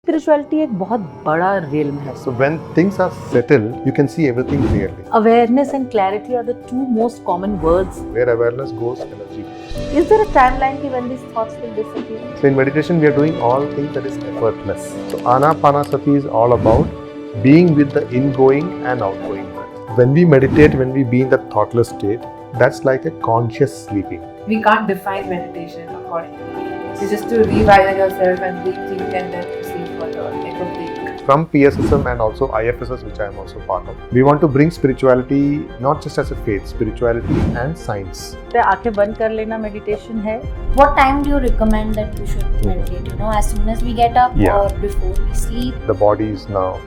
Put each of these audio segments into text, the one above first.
Spirituality एक बहुत बड़ा realm है. So when things are settled, you can see everything clearly. Awareness and clarity are the two most common words. Where awareness goes, energy goes. Is there a timeline when these thoughts will disappear? So in meditation, we are doing all things that is effortless. So Anapanasati is all about being with the ingoing and outgoing breath. When we meditate, when we be in that thoughtless state, that's like a conscious sleeping. We can't define meditation accordingly. It's just to rewire yourself and rethink and then proceed further, take a break. From PSSM and also IFSS, which I am also part of, we want to bring spirituality not just as a faith, spirituality and science. आंखें बंद कर लेना meditation है. What time do you recommend that we should meditate? You know, as soon as we get up or before we sleep? The body is now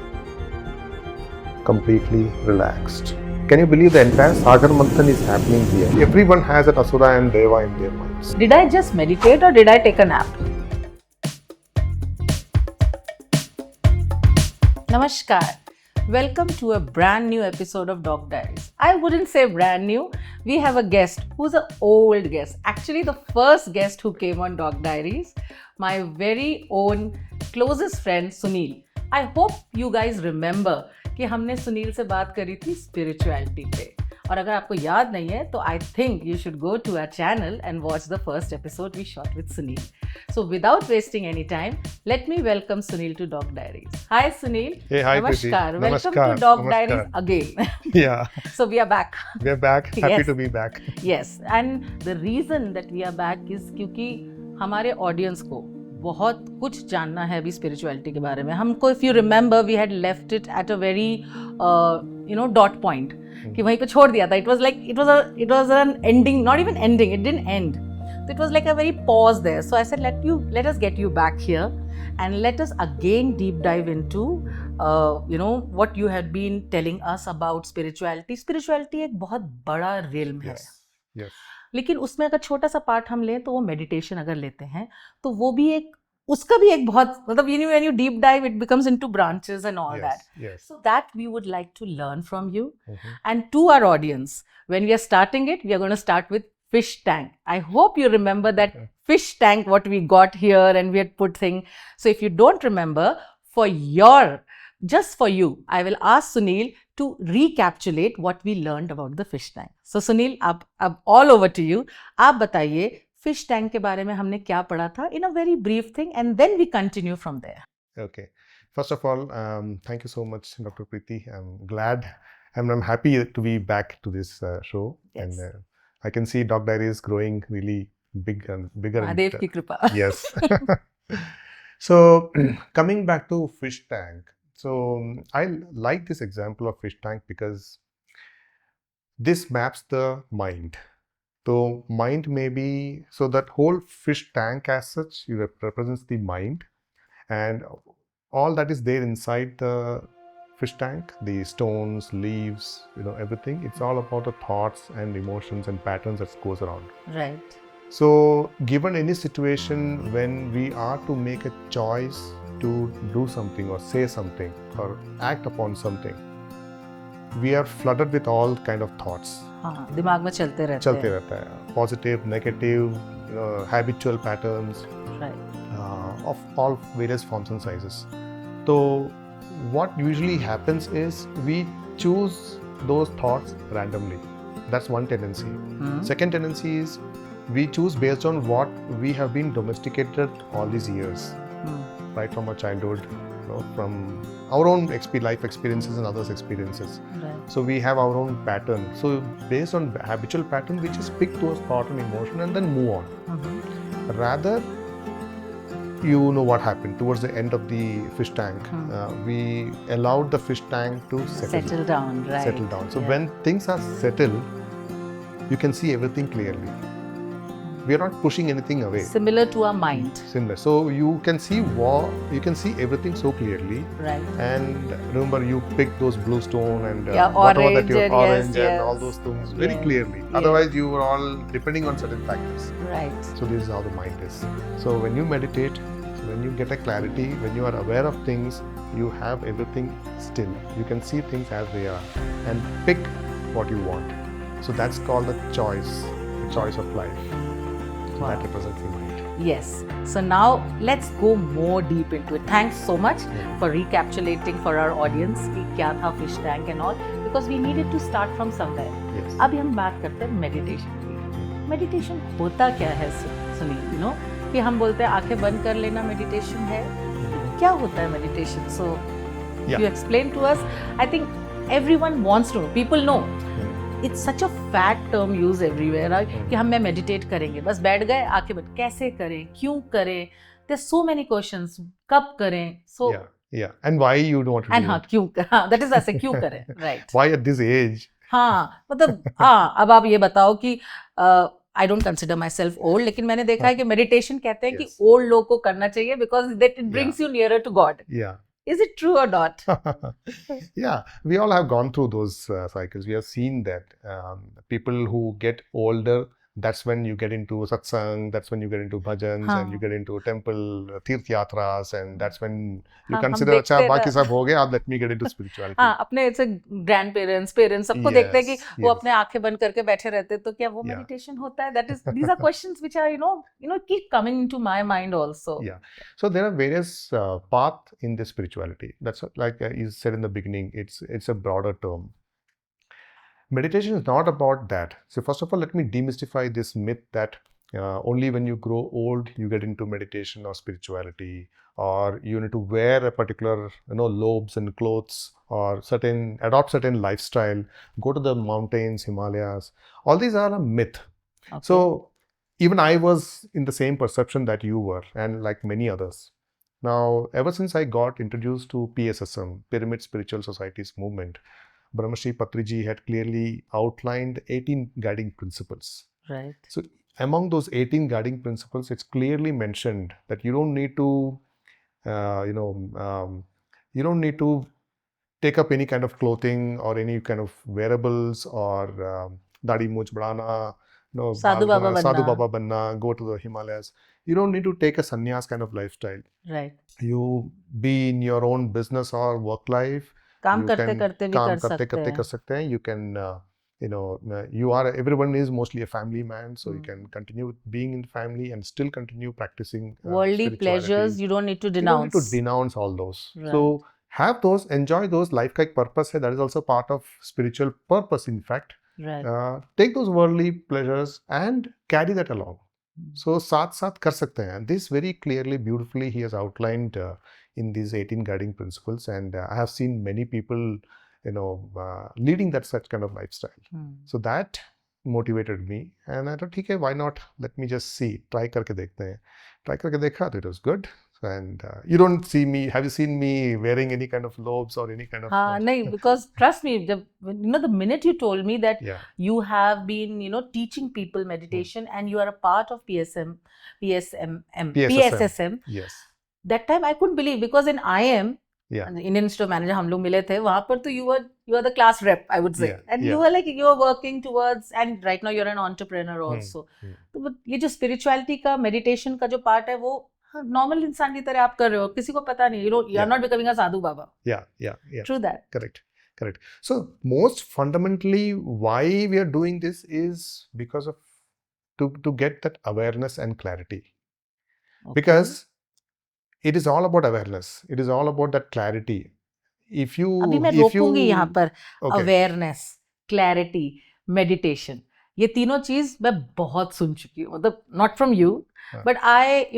completely relaxed. Can you believe the entire Sagar Manthan is happening here? Everyone has an Asura and Deva in their minds. Did I just meditate or did I take a nap? Namaskar. Welcome to a brand new episode of Doc Diaries. I wouldn't say brand new. We have a guest who's an old guest. Actually, the first guest who came on Doc Diaries, my very own closest friend Sunil. I hope you guys remember कि हमने सुनील से बात करी थी spirituality पे. और अगर आपको याद नहीं है तो I think you should go to our channel and watch the first episode we shot with Sunil. So without wasting any time, let me welcome Sunil to Doc Diaries. Hi Sunil. Hey, hi, Namaskar. Preeti. Welcome Namaskar. to Doc Namaskar. Diaries again. Yeah. So we are back. We are back. Happy Yes. to be back. Yes, and the reason that we are back is क्योंकि हमारे audience को बहुत कुछ जानना है अभी spirituality के बारे में. हमको if you remember we had left it at a very dot point कि वहीं पे छोड़ दिया था. It was an ending, not even ending, it didn't end. So it was like a very pause there. So I said, let us get you back here and let us again deep dive into, what you had been telling us about spirituality. Spirituality एक बहुत बड़ा realm है. Yes. लेकिन उसमें अगर छोटा सा part हम लें तो वो मेडिटेशन अगर लेते हैं तो वो भी एक, उसका भी एक बहुत, मतलब when you deep dive it becomes into branches and all that. Yes. So that we would like to learn from you. And to our audience, when we are starting it, we are going to start with fish tank. I hope you remember that fish tank what we got here and we had put thing. So if you don't remember, just for you, I will ask Sunil to recapitulate what we learned about the fish tank. So Sunil, अब all over to you. आप बताइए fish tank के बारे में हमने क्या पढ़ा था in a very brief thing, and then we continue from there. Okay. First of all, thank you so much, Dr. Preeti. I'm glad and I'm happy to be back to this show. Yes. And I can see Doc Diaries growing really big and bigger. Mahadev की कृपा. Yes. So coming back to fish tank. So I like this example of fish tank because this maps the mind. So mind may be, so that whole fish tank as such represents the mind, and all that is there inside the fish tank, the stones, leaves, everything. It's all about the thoughts and emotions and patterns that goes around. Right. So given any situation when we are to make a choice to do something or say something or act upon something, we are flooded with all kind of thoughts. हाँ, दिमाग में चलते रहते हैं. Positive, negative, habitual patterns. Right. Of all various forms and sizes. So what usually happens is we choose those thoughts randomly. That's one tendency. Second tendency is we choose based on what we have been domesticated all these years, right from our childhood, from our own life experiences and others' experiences. Right. So we have our own pattern. So based on habitual pattern, we just pick those thought and emotion and then move on. Rather, you know what happened towards the end of the fish tank. We allowed the fish tank to settle down. Right. Settle down. So when things are settled, you can see everything clearly. We are not pushing anything away. Similar to our mind. Similar. So you can see everything so clearly. Right. And remember, you pick those blue stone and orange, that you're orange yes. and all those things very Yes. clearly. Yes. Otherwise, you are all depending on certain factors. Right. So this is how the mind is. So when you meditate, when you get a clarity, when you are aware of things, you have everything still. You can see things as they are and pick what you want. So that's called the choice of life. So that represents the mind. Yes. So now let's go more deep into it. Thanks so much for recapitulating for our audience कि क्या था fish tank and all, because we needed to start from somewhere. Yes. अभी हम बात करते हैं meditation की. Meditation होता क्या है सुनील? You know कि हम बोलते हैं आंखें बंद कर लेना meditation है. क्या होता है meditation? So you explain to us. I think everyone wants to know. People know. It's such a fat term used everywhere कि हम में meditate करेंगे, बस बैठ गए आंखें बंद. कैसे करें, क्यों करें? There's so many questions. कब करें? So and why you don't want to and do हाँ it? क्यों? हाँ, that is ऐसे क्यों करें? Right. Why at this age? हाँ मतलब हाँ अब आप ये बताओ कि I don't consider myself old, लेकिन मैंने देखा है कि meditation कहते हैं कि old लोग को करना चाहिए because that it brings you nearer to God. Yeah. Is it true or not? Yeah, we all have gone through those cycles. We have seen that people who get older, that's when you get into satsang, that's when you get into bhajans, and you get into temple tirth yatras, and that's when you consider, अच्छा बाकी सब हो गया, अब let me get into spirituality. हाँ, अपने ऐसे grandparents, parents सबको देखते हैं कि वो अपने आंखें बंद करके बैठे रहते हैं, तो क्या वो meditation होता है? That is, these are questions which are keep coming into my mind also. Yeah, so there are various paths in this spirituality. That's what, like you said in the beginning, it's a broader term. Meditation is not about that. So first of all, let me demystify this myth that only when you grow old you get into meditation or spirituality, or you need to wear a particular robes and clothes, or adopt certain lifestyle, go to the mountains, Himalayas. All these are a myth. Okay. So even I was in the same perception that you were, and like many others. Now, ever since I got introduced to PSSM, Pyramid Spiritual Societies movement, Brahmashri Patriji had clearly outlined 18 guiding principles. Right. So among those 18 guiding principles, it's clearly mentioned that you don't need to, you don't need to take up any kind of clothing or any kind of wearables, or dadi much badana, Sadhu Baba banna, go to the Himalayas. You don't need to take a sannyas kind of lifestyle. Right. You be in your own business or work life. काम करते करते भी कर सकते हैं. You can everyone is mostly a family man, so you can continue being in family and still continue practicing worldly pleasures. You don't need to denounce. You don't need to denounce all those. Right. So have those, enjoy those. Life का एक purpose है, that is also part of spiritual purpose, in fact. Right. Take those worldly pleasures and carry that along. So साथ साथ कर सकते हैं. This very clearly, beautifully he has outlined in these 18 guiding principles, and I have seen many people leading such kind of lifestyle. So that motivated me, and I thought, ठीक है, why not, let me just see, try करके देखते हैं. Try करके देखा, it was good. And you don't see me, have you seen me wearing any kind of robes or any kind of no, because trust me, the minute you told me that you have been teaching people meditation and you are a part of PSSM. Yes. That time I couldn't believe, because in IM, Indian Institute Manager, हम लोग मिले थे वहाँ पर, तो you are the class rep, I would say, and you were like, you are working towards, and right now you're an entrepreneur also. तो ये जो spirituality का, meditation का जो part है, वो normal इंसान की तरह आप कर रहे हो, किसी को पता नहीं, you are not becoming a sadhu baba. Yeah. True that. Correct. So most fundamentally, why we are doing this is because of to get that awareness and clarity. Okay. Because it is all about awareness. It is all about that clarity. अभी मैं रोकूंगी यहाँ पर. Awareness, clarity, meditation, ये तीनों चीज मैं बहुत सुन चुकी हूँ, मतलब not from you, but I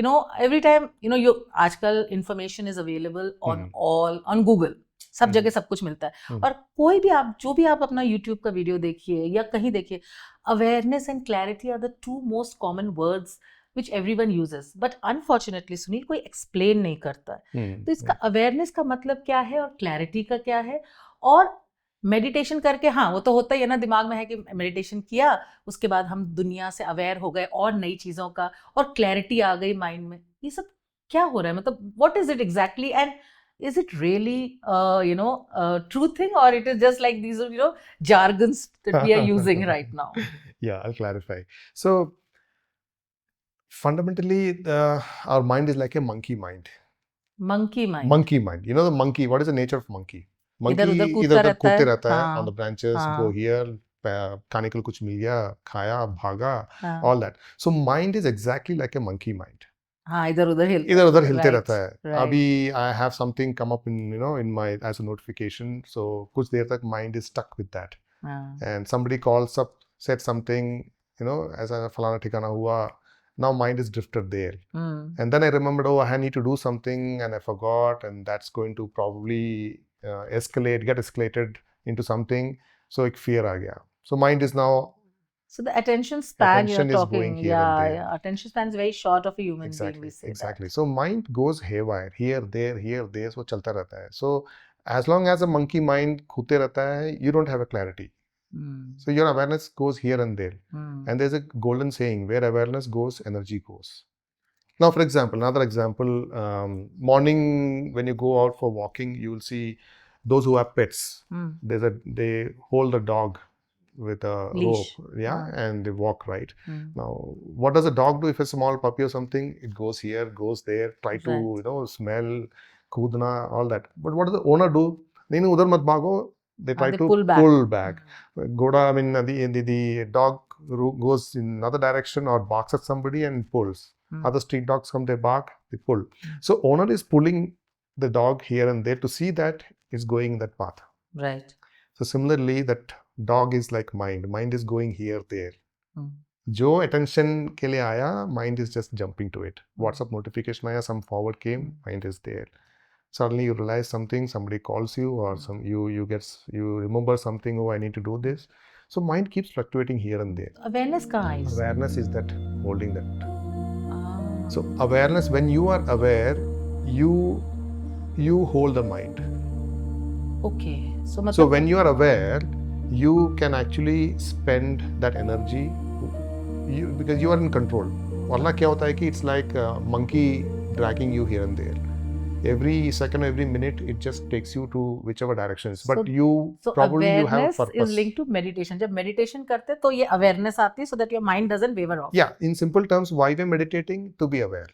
every time you आजकल information is available on Google, सब जगह सब कुछ मिलता है, और कोई भी आप जो भी आप अपना YouTube का वीडियो देखिए या कहीं देखिए, awareness and clarity are the two most common words which everyone uses, but unfortunately Sunil कोई explain नहीं करता है. तो इसका awareness का मतलब क्या है और clarity का क्या है, और मेडिटेशन करके, हाँ वो तो होता ही है ना, दिमाग में है कि मेडिटेशन किया, उसके बाद हम दुनिया से अवेयर हो गए और नई चीज़ों का, और क्लैरिटी आ गई माइंड में. ये सब क्या हो रहा है, मतलब what is it exactly, and is it really true thing, or it is just like these jargons that we are using right now? Yeah, I'll clarify. So fundamentally our mind is like a monkey mind. Monkey mind. You know the monkey, what is the nature of monkey? Monkey इधर कूदते रहता है on the branches, go here, खाने के लिए कुछ मिल गया, खाया, भागा, all that. So mind is exactly like a monkey mind. हाँ, इधर उधर हिलते Right, रहता है. right. अभी I have something come up in my as a notification, so कुछ देर तक mind is stuck with that. हाँ. And somebody calls up, said something, ऐसा फलाना ठिकाना हुआ. Now mind is drifted there. And then I remembered, oh, I need to do something and I forgot, and that's going to probably get escalated into something. So एक fear आ गया. So mind is now. So the attention span you're Attention is talking, going here and there. yeah, attention span is very short of a human being. We say Exactly. that. So mind goes haywire, here, there. So चलता रहता है. So as long as a monkey mind घूमते रहता है, you don't have a clarity. So your awareness goes here and there. And there's a golden saying, where awareness goes, energy goes. Now, for example, another example, morning when you go out for walking, you will see those who have pets. They hold a dog with a Leash. rope, and they walk, right? Now, what does a dog do if a small puppy or something? It goes here, goes there, try to smell, kudna, all that. But what does the owner do? Nahin, udhar mat bhago. They try to pull back. Goda, I mean, the dog goes in another direction or barks at somebody and pulls. Other street dogs come, they bark, they pull. So owner is pulling the dog here and there to see that it's going that path. Right. So similarly, that dog is like mind. Mind is going here, there. जो attention के लिए आया, mind is just jumping to it. WhatsApp notification आया, some forward came, mind is there. Suddenly you realize something, somebody calls you, or you remember something, oh, I need to do this. So mind keeps fluctuating here and there. Awareness कहाँ है? Awareness is that holding that. So awareness, when you are aware, you hold the mind. Okay. So when you are aware, you can actually spend that energy because you are in control. वरना क्या होता है कि it's like a monkey dragging you here and there. Every second, every minute, it just takes you to whichever directions. But you probably you have a purpose. Awareness is linked to meditation. जब meditation करते तो ये awareness आती है so that your mind doesn't waver off. Yeah, in simple terms, why we're meditating? To be aware.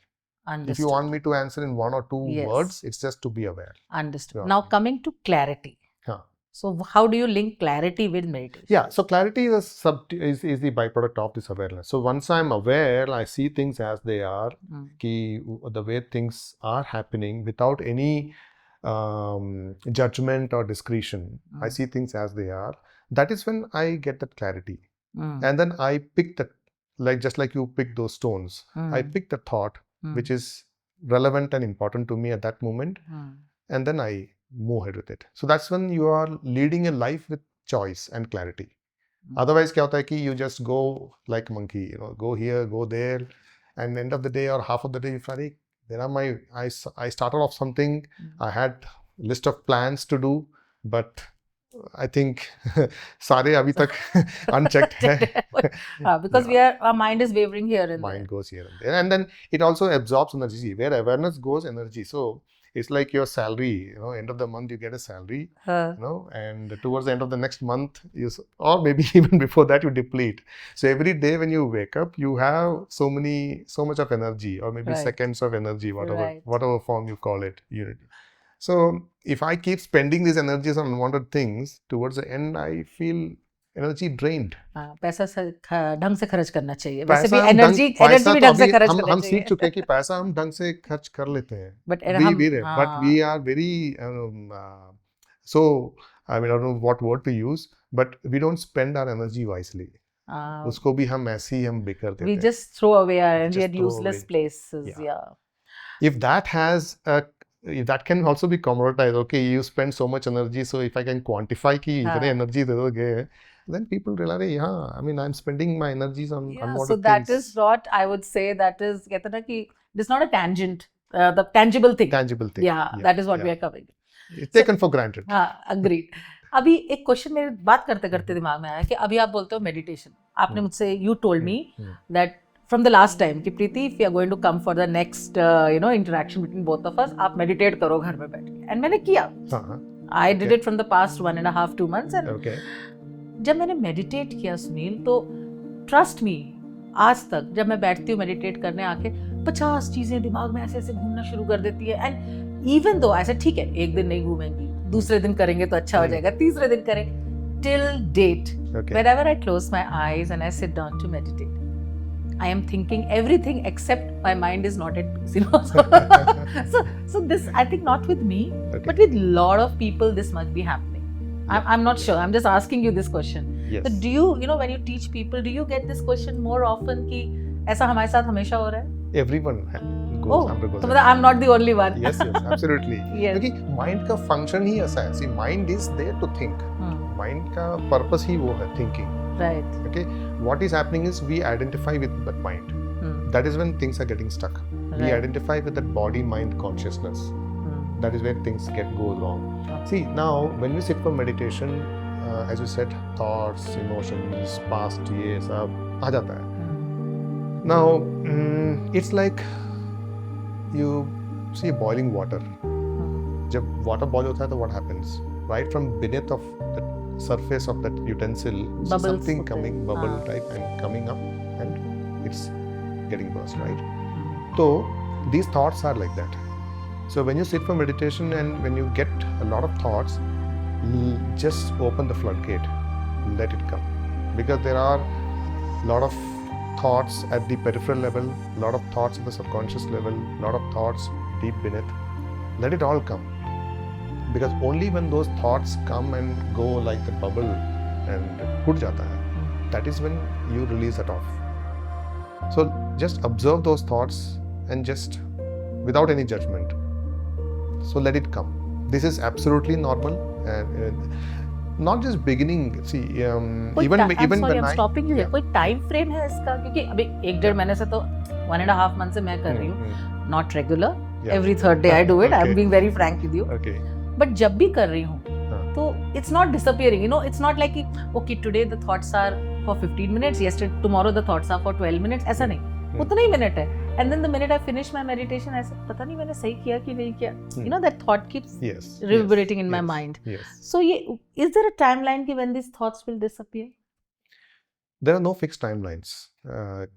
Understood. If you want me to answer in one or two words, it's just to be aware. Understood. Now coming to clarity. So how do you link clarity with meditation? Yeah, so clarity is the byproduct of this awareness. So once I'm aware, I see things as they are, the way things are happening without any judgment or discretion. I see things as they are. That is when I get that clarity. And then I pick that, just like you pick those stones, I pick the thought which is relevant and important to me at that moment, and then I move ahead with it. So that's when you are leading a life with choice and clarity. Otherwise, क्या होता है कि you just go like a monkey, go here, go there, and end of the day or half of the day, I started off something, I had list of plans to do, but I think सारे अभी तक unchecked है. Because our mind is wavering here and there. Mind goes here and there, and then it also absorbs energy. Where awareness goes, energy. So it's like your salary, end of the month you get a salary, and towards the end of the next month, or maybe even before that, you deplete. So every day when you wake up, you have so much of energy, or maybe seconds of energy, whatever form you call it, unit. So if I keep spending these energies on unwanted things, towards the end, I feel energy drained. पैसा ढंग से खर्च करना चाहिए. वैसे भी energy भी ढंग से खर्च करना चाहिए. हम सीख चुके हैं कि पैसा हम ढंग से खर्च कर लेते हैं. But we are very so I mean, I don't know what word to use, but we don't spend our energy wisely. उसको भी हम ऐसे ही हम बेकार देते हैं. We just throw away our energy at useless places. Yeah. If that can also be commoditized. Okay, you spend so much energy, so if I can quantify कि इतने energy दे दोगे, then people realize, I mean, I'm spending my energies on unwanted so that things. Is what I would say. That is, कहते ना कि it's not a tangent, the tangible thing. Tangible thing. Yeah, that is what we are covering. It's taken for granted. Agreed. अभी एक question मेरे बात करते करते दिमाग में आया कि अभी आप बोलते हो मेडिटेशन. आपने मुझसे you told me that from the last time कि प्रीति, if we are going to come for the next interaction between both of us, आप meditate करो घर में बैठ के. And मैंने किया. I did it from the past 1.5-2 months. And जब मैंने मेडिटेट किया सुनील, तो ट्रस्ट मी, आज तक जब मैं बैठती हूँ मेडिटेट करने, आके 50 चीजें दिमाग में ऐसे ऐसे घूमना शुरू कर देती है. एंड इवन दो ऐसे ठीक है, एक दिन नहीं घूमेंगी, दूसरे दिन करेंगे तो अच्छा हो जाएगा, तीसरे दिन करेंगे. Till date, whenever I close my eyes and I sit down to meditate, I am thinking everything except my mind is not at peace, you know. So this, I think, not with me, but with lot of people, this must be happening. I'm not sure. I'm just asking you this question. Yes. So do you, when you teach people, do you get this question more often कि ऐसा हमारे साथ हमेशा हो रहा है? Everyone Oh, undergoes तो that. मतलब I'm not the only one. Yes, absolutely. Yes. क्योंकि mind का function ही ऐसा है. See, mind is there to think. Mind का purpose ही वो है, thinking. Right. Okay. What is happening is we identify with that mind. That is when things are getting stuck. We Right. identify with that body-mind consciousness. That is where things go wrong. See, now when we sit for meditation, as you said, thoughts, emotions, past, ये सब आ जाता है. Now, it's like you see boiling water. जब water boil होता है तो what happens? Right from beneath of the surface of that utensil, Bubbles something होते हैं. coming, bubble, right, and coming up, and it's getting burst, right? So these thoughts are like that. So when you sit for meditation and when you get a lot of thoughts, just open the floodgate, let it come, because there are a lot of thoughts at the peripheral level, a lot of thoughts at the subconscious level, a lot of thoughts deep beneath. Let it all come, because only when those thoughts come and go like the bubble and phut jata hai, that is when you release it off. So just observe those thoughts and just without any judgment. So let it come. This is absolutely normal, and not just beginning. See, even I'm sorry, when I'm stopping you here. कोई time frame है इसका? क्योंकि अभी 1-1.5 महीने से तो 1.5 month से मैं कर रही हूँ. Not regular. Every third day I do it. I'm being very frank with you. Okay. But जब भी कर रही हूँ, तो it's not disappearing. It's not like okay, today the thoughts are for 15 minutes. Yesterday, tomorrow the thoughts are for 12 minutes. ऐसा नहीं. उतना ही minute है. And then the minute I finish my meditation, ऐसे पता नहीं मैंने सही किया कि नहीं किया. That thought keeps reverberating in my mind. Yes. So is there a timeline when these thoughts will disappear? There are no fixed timelines.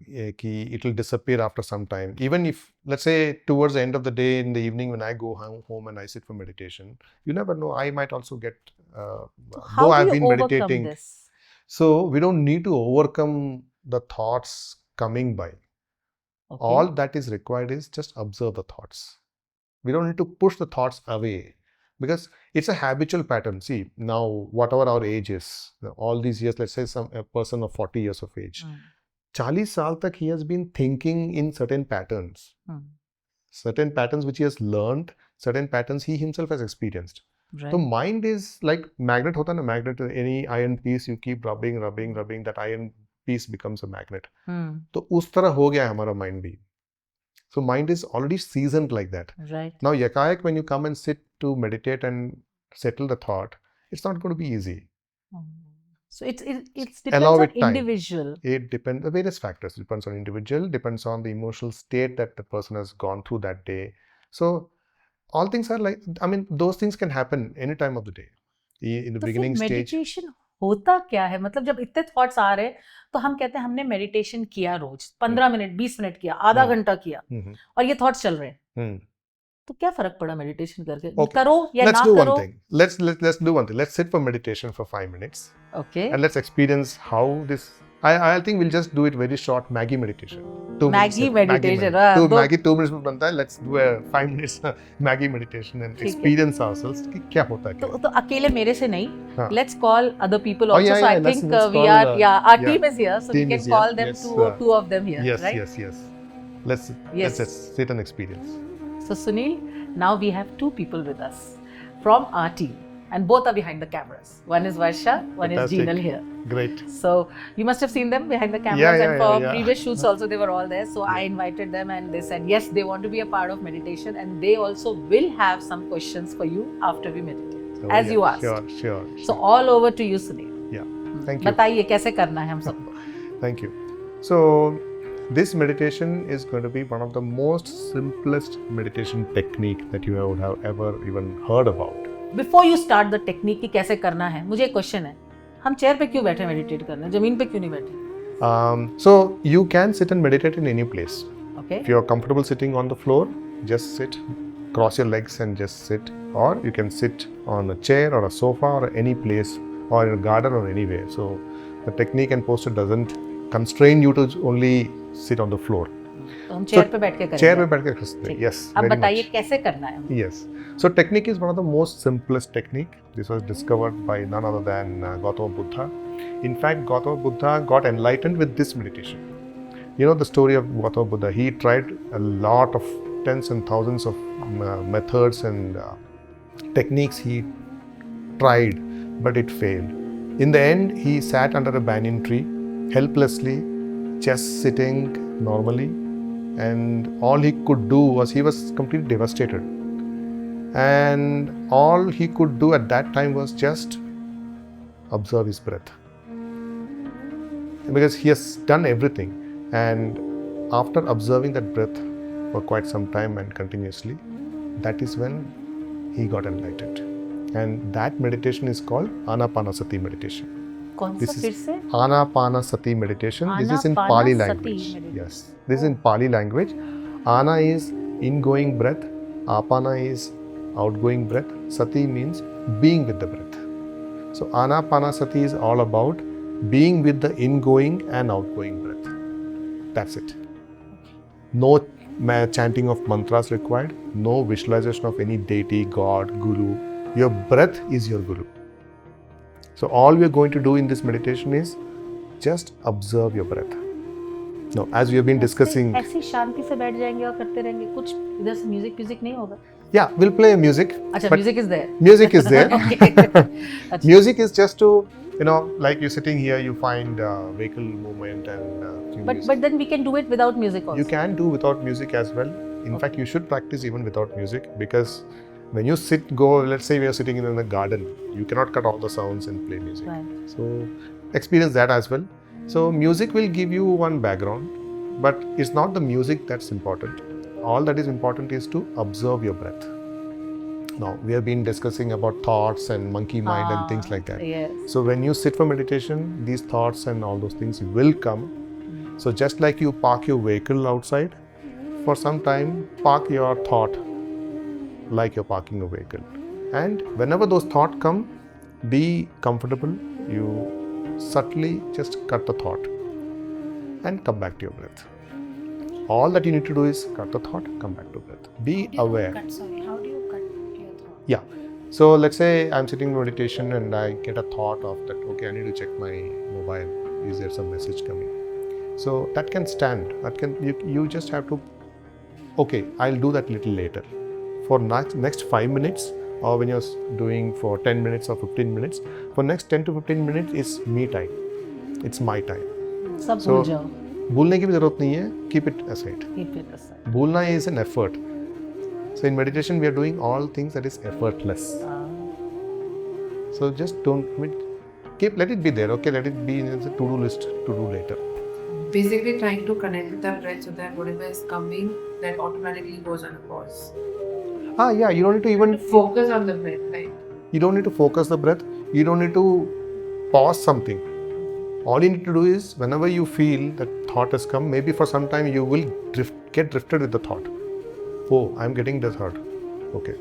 It will disappear after some time. Even if, let's say, towards the end of the day, in the evening, when I go home and I sit for meditation, you never know. I might also get. How though do I've you been overcome meditating, this? so we don't need to overcome the thoughts coming by. Okay. All that is required is just observe the thoughts. We don't need to push the thoughts away, because it's a habitual pattern. See, now whatever our age is, all these years, let's say a person of 40 years of age, 40 साल तक he has been thinking in certain patterns. Certain patterns which he has learned, certain patterns he himself has experienced. Right. So mind is like magnet hota na, magnet, any iron piece you keep rubbing, that iron piece becomes a magnet. तो उस तरह हो गया है हमारा mind भी. So mind is already seasoned like that. Right. Now yakayak, when you come and sit to meditate and settle the thought, it's not going to be easy. So it depends Allow on it time. individual. It depends on various factors. It depends on individual, depends on the emotional state that the person has gone through that day. So all things are like, I mean, those things can happen any time of the day. In the beginning stage. meditation होता क्या है? मतलब जब इतने thoughts आ रहे तो हम कहते हैं हमने मेडिटेशन किया रोज 15 मिनट 20 मिनट किया, आधा घंटा किया, और ये थॉट्स चल रहे हैं. तो क्या फर्क पड़ा मेडिटेशन करके? करो या ना करो? Let's do one thing. Let's sit for meditation for 5 minutes. Okay. And let's experience how this. I think we'll just do it very short. Maggie meditation. 2 Maggie minutes. meditation. Maggie 2 minutes में बनता है. Let's do a 5 minutes Maggie meditation and experience ourselves कि क्या होता है. तो अकेले मेरे से नहीं. Let's call other people also. So I think we are. Our team is here, so we can call them two of them here. Yes, right? yes. Let's sit and experience. So Sunil, now we have 2 people with us from our team, and both are behind the cameras. One is Varsha, one Fantastic. is Jinal here. Great. So you must have seen them behind the cameras, and for yeah. previous shoots also they were all there. So I invited them, and they said yes, they want to be a part of meditation, and they also will have some questions for you after we meditate, as you asked. Sure. So all over to you, Sunil. Yeah. Thank you. बताइए कैसे करना है हम सबको. Thank you. So this meditation is going to be one of the most simplest meditation technique that you would have ever even heard about. Before you start the technique कि कैसे करना है, मुझे एक क्वेश्चन है. हम चेयर पे क्यों बैठे मेडिटेट करने? जमीन पे क्यों नहीं बैठे? So you can sit and meditate in any place. Okay. If you are comfortable sitting on the floor, just sit, cross your legs and just sit. Or you can sit on a chair or a sofa or any place, or in a garden or anywhere. So the technique and posture doesn't constrain you to only sit on the floor. तो हम chair पे बैठ के करेंगे. Chair पे बैठ के कर सकते हैं. ठीक. Yes. अब very बताइए much. कैसे करना है. Yes. So technique is one of the most simplest technique. This was discovered by none other than Gautama Buddha. In fact, Gautama Buddha got enlightened with this meditation. You know the story of Gautama Buddha. He tried a lot of tens and thousands of methods and techniques he tried, but it failed. In the end, he sat under a banyan tree, helplessly, just sitting normally, and all he could do was, he was completely devastated. And all he could do at that time was just observe his breath. Because he has done everything. And after observing that breath for quite some time and continuously, that is when he got enlightened. And that meditation is called Anapanasati meditation. कौन सा फिर से? Anapanasati meditation. This is in Pali language. Yes, this is in Pali language. Ana is ingoing breath. Apana is outgoing breath. Sati means being with the breath. So Anapanasati is all about being with the ingoing and outgoing breath. That's it. No chanting of mantras required. No visualization of any deity, God, Guru. Your breath is your Guru. So all we are going to do in this meditation is just observe your breath. Now, as we have been discussing, ऐसी शांति से बैठ जाएंगे और करते रहेंगे. कुछ इधर से म्यूजिक नहीं होगा. yeah, we'll play music. अच्छा, but music is there. Music is there. अच्छा. Music is just to, you know, like you're sitting here, you find vehicle movement and But then we can do it without music also. You can do without music as well. In fact, you should practice even without music, because when you let's say we are sitting in a garden, you cannot cut all the sounds and play music. Right. So experience that as well. So music will give you one background, but it's not the music that's important. All that is important is to observe your breath. Now, we have been discussing about thoughts and monkey mind and things like that. Yes. So when you sit for meditation, these thoughts and all those things will come. So just like you park your vehicle outside, for some time park your thought like you're parking a vehicle. And whenever those thoughts come, be comfortable. You subtly just cut the thought and come back to your breath. All that you need to do is cut the thought, come back to breath. Be aware. How do you cut your thought? Yeah. So let's say I'm sitting in meditation and I get a thought of that, okay, I need to check my mobile. Is there some message coming? So that can stand. You just have to, okay, I'll do that little later. For next 5 minutes, or when you're doing for 10 minutes or 15 minutes, for next 10 to 15 minutes is me time. It's my time. सब भूल जाओ. भूलने की भी जरूरत नहीं है. Keep it aside. Keep it aside. भूलना is an effort. So in meditation, we are doing all things that is effortless. So just let it be there. Okay, let it be in the to-do list to do later. Basically trying to connect with the breath so that whatever is coming, that automatically goes on a pause. Yeah, you don't need to even Focus on the breath, right? You don't need to focus the breath. You don't need to pause something. All you need to do is, whenever you feel that thought has come, maybe for some time you will get drifted with the thought. Oh, I'm getting this thought. Okay.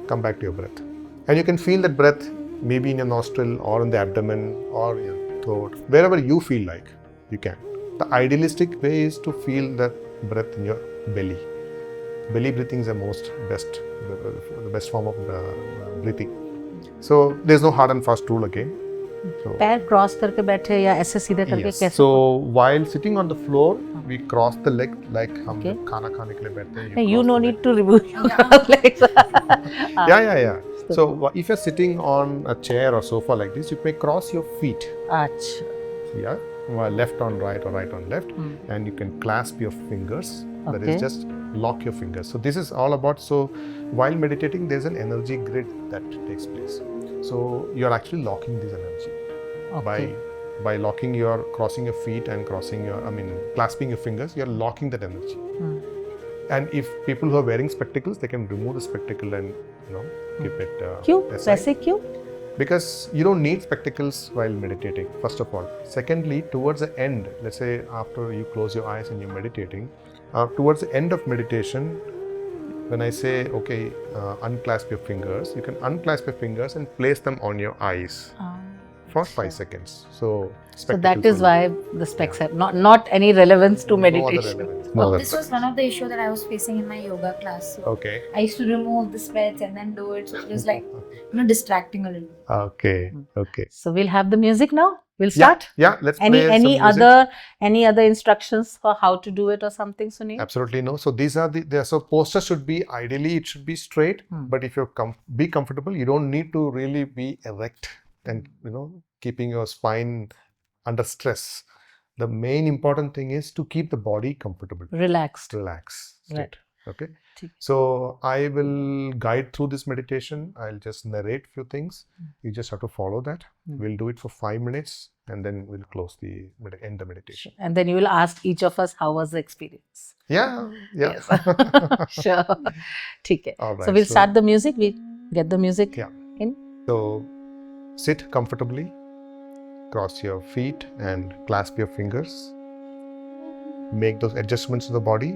Come back to your breath. And you can feel that breath maybe in your nostril or in the abdomen or your throat. Wherever you feel like, you can. The idealistic way is to feel that breath in your belly. Belly breathing is the best form of breathing. So there's no hard and fast rule again. So, पैर cross करके बैठे या ऐसे सीधे करके yes. कैसे? So while sitting on the floor, we cross the leg like हम Okay. खाना खाने के लिए बैठते हैं. नहीं, you cross no the need leg. to remove your legs. Yeah. So if you're sitting on a chair or sofa like this, you may cross your feet. अच्छा. Yeah, left on right or right on left, and you can clasp your fingers. That Okay. is just lock your fingers. So this is all about. So while meditating, there's an energy grid that takes place. So you're actually locking this energy Okay. by locking crossing your feet and clasping your fingers. You're locking that energy. And if people who are wearing spectacles, they can remove the spectacle and keep it. क्यों? aside. वैसे क्यों? Because you don't need spectacles while meditating, first of all. Secondly, towards the end, let's say after you close your eyes and you're meditating, towards the end of meditation, when I say, okay, unclasp your fingers, you can unclasp your fingers and place them on your eyes for 5 seconds. So So that spectacles is will- why the specs have not any relevance to no other meditation. relevance. No other This was one of the issues that I was facing in my yoga class. So Okay. I used to remove the specs and then do it. So it was like, distracting a little. Okay. Okay. So we'll have the music now. We'll Yeah. start. Yeah. Let's Any play some music. any other instructions for how to do it or something, Sunil? Absolutely no. So these are so posture should be ideally it should be straight, but if you be comfortable, you don't need to really be erect and keeping your spine under stress. The main important thing is to keep the body comfortable. Relaxed. Relax. Right. Okay. ठीक. So I will guide through this meditation. I'll just narrate few things. You just have to follow that. We'll do it for 5 minutes and then we'll close end the meditation. And then you will ask each of us how was the experience. Yeah. Yes. Sure. ठीक है. All right, So we'll start the music. We get the music in. So sit comfortably. Cross your feet and clasp your fingers. Make those adjustments to the body.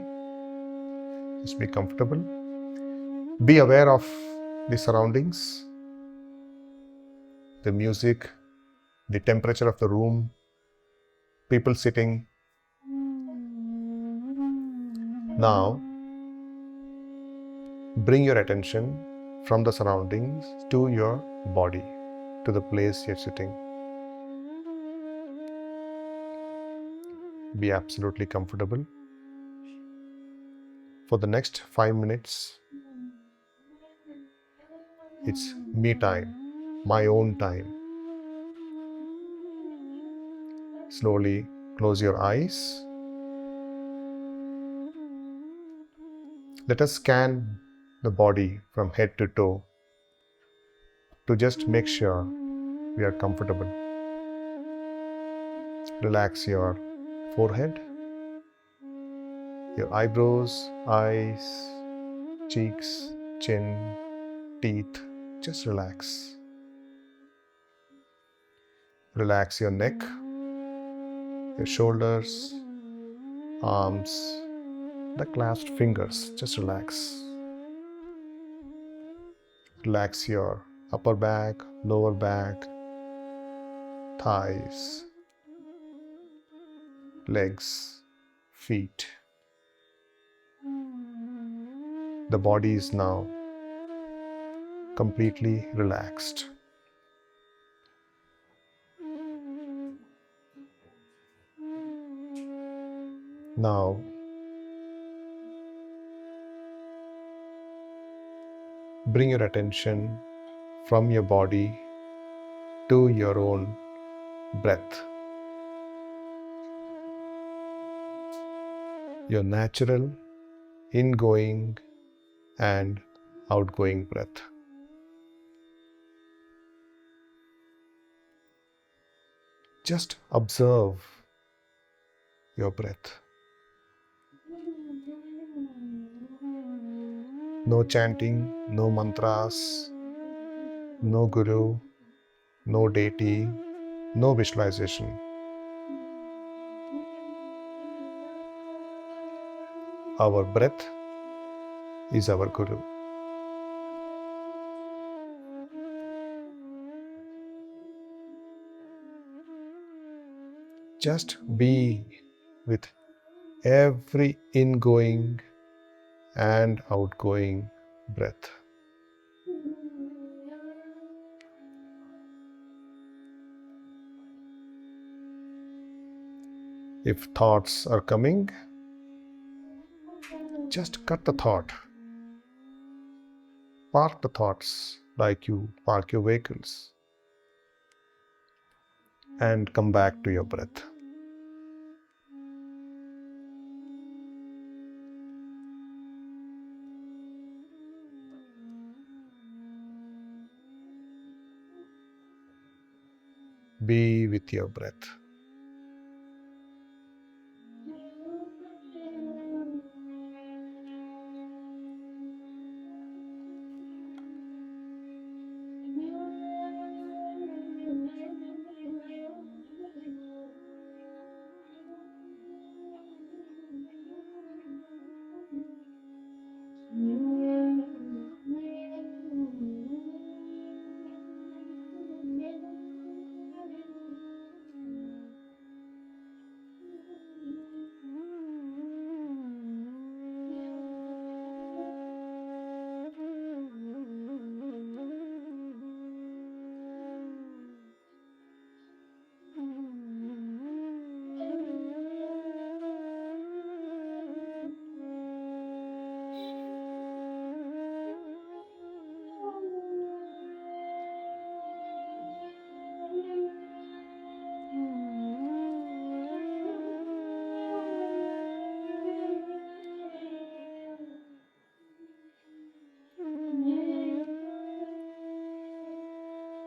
Just be comfortable. Be aware of the surroundings, the music, the temperature of the room, people sitting. Now, bring your attention from the surroundings to your body, to the place you're sitting. Be absolutely comfortable. For the next 5 minutes, it's me time, my own time. Slowly close your eyes. Let us scan the body from head to toe to just make sure we are comfortable. Relax your forehead, your eyebrows, eyes, cheeks, chin, teeth. Just relax. Relax your neck, your shoulders, arms, the clasped fingers. Just relax. Relax your upper back, lower back, thighs, legs, feet. The body is now completely relaxed. Now, bring your attention from your body to your own breath. Your natural ingoing and outgoing breath. Just observe your breath. No chanting, no mantras, no guru, no deity, no visualization. Our breath is our guru. Just be with every ingoing and outgoing breath. If thoughts are coming, just cut the thought. Park the thoughts like you park your vehicles and come back to your breath. Be with your breath.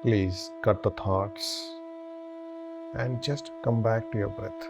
Please cut the thoughts and just come back to your breath.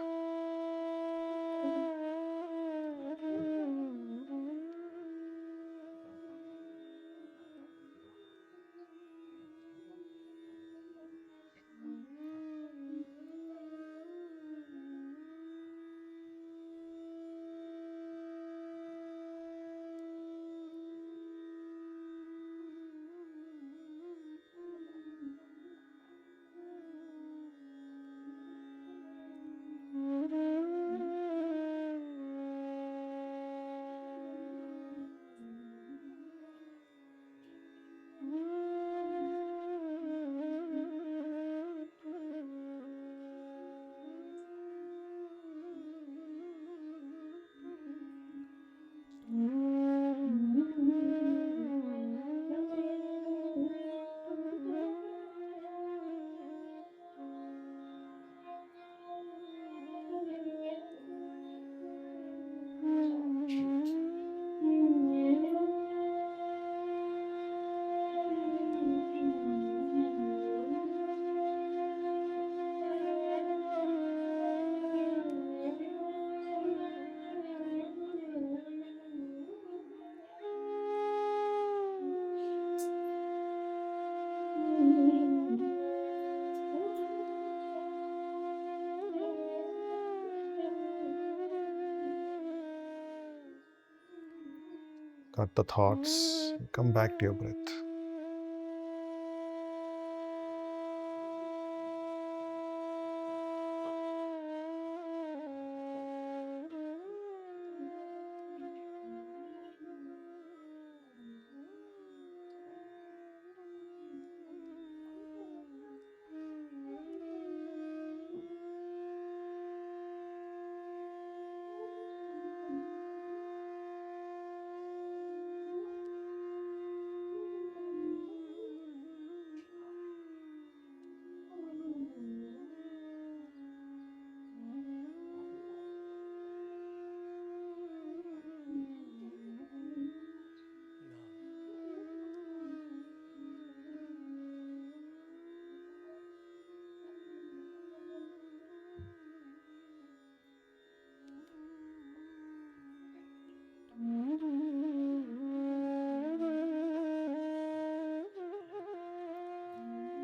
Cut the thoughts, come back to your breath.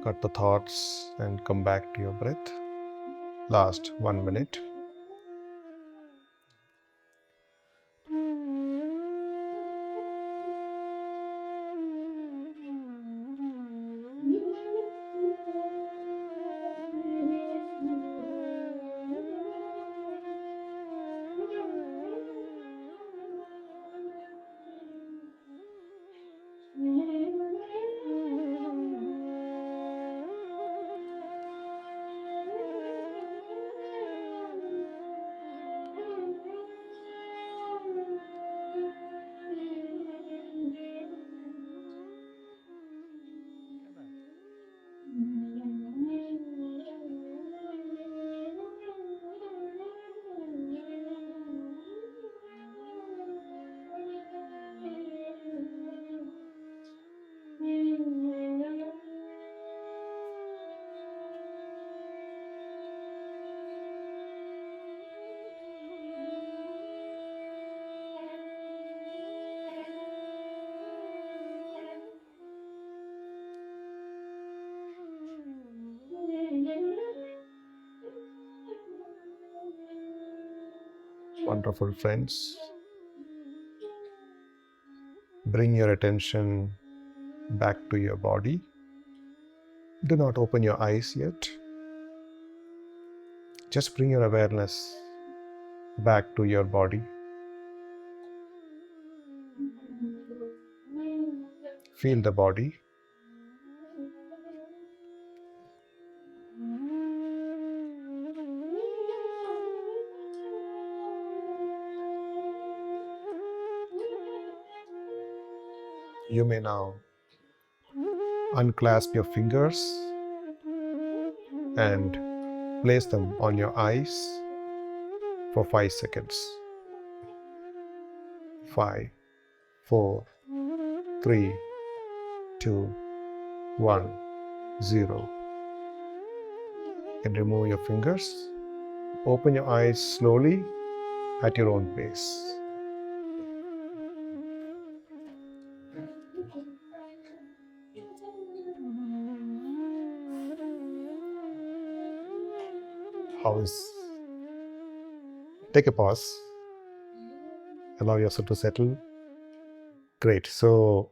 Cut the thoughts and come back to your breath. Last 1 minute. Wonderful friends. Bring your attention back to your body. Do not open your eyes yet. Just bring your awareness back to your body. Feel the body. You may now unclasp your fingers and place them on your eyes for 5 seconds. 5, 4, 3, 2, 1. 0. You can remove your fingers. Open your eyes slowly at your own pace. How is? Take a pause. Allow yourself to settle. Great. So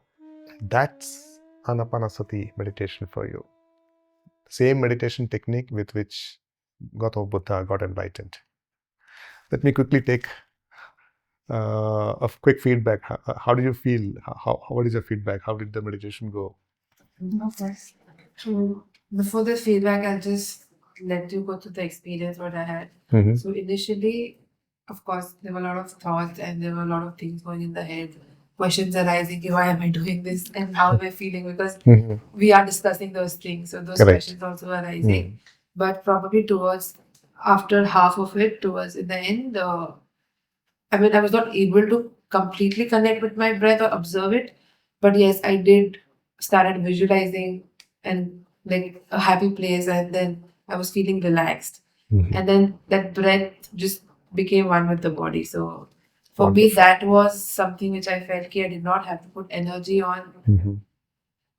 that's Anapanasati meditation for you. Same meditation technique with which Gautama Buddha got enlightened. Let me quickly take a quick feedback. How did you feel? What is your feedback? How did the meditation go? Okay. Before the feedback, I'll just let you go through the experience what I had. Mm-hmm. So initially, of course, there were a lot of thoughts and there were a lot of things going in the head. Questions arising, why am I doing this and how am I feeling? Because Mm-hmm. we are discussing those things. So those Correct. questions also arising. But probably towards after half of it, towards in the end, I mean, I was not able to completely connect with my breath or observe it, but yes, I did started visualizing and like a happy place, and then I was feeling relaxed, Mm-hmm. and then that breath just became one with the body. So for me, that was something which I felt I did not have to put energy on Mm-hmm.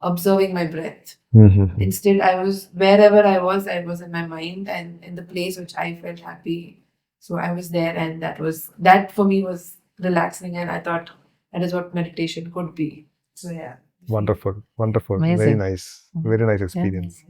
observing my breath. Mm-hmm. Instead, I was wherever I was in my mind and in the place which I felt happy. So I was there, and that for me was relaxing, and I thought that is what meditation could be. So yeah. Wonderful, wonderful, very Amazing. nice, very nice Yeah. experience.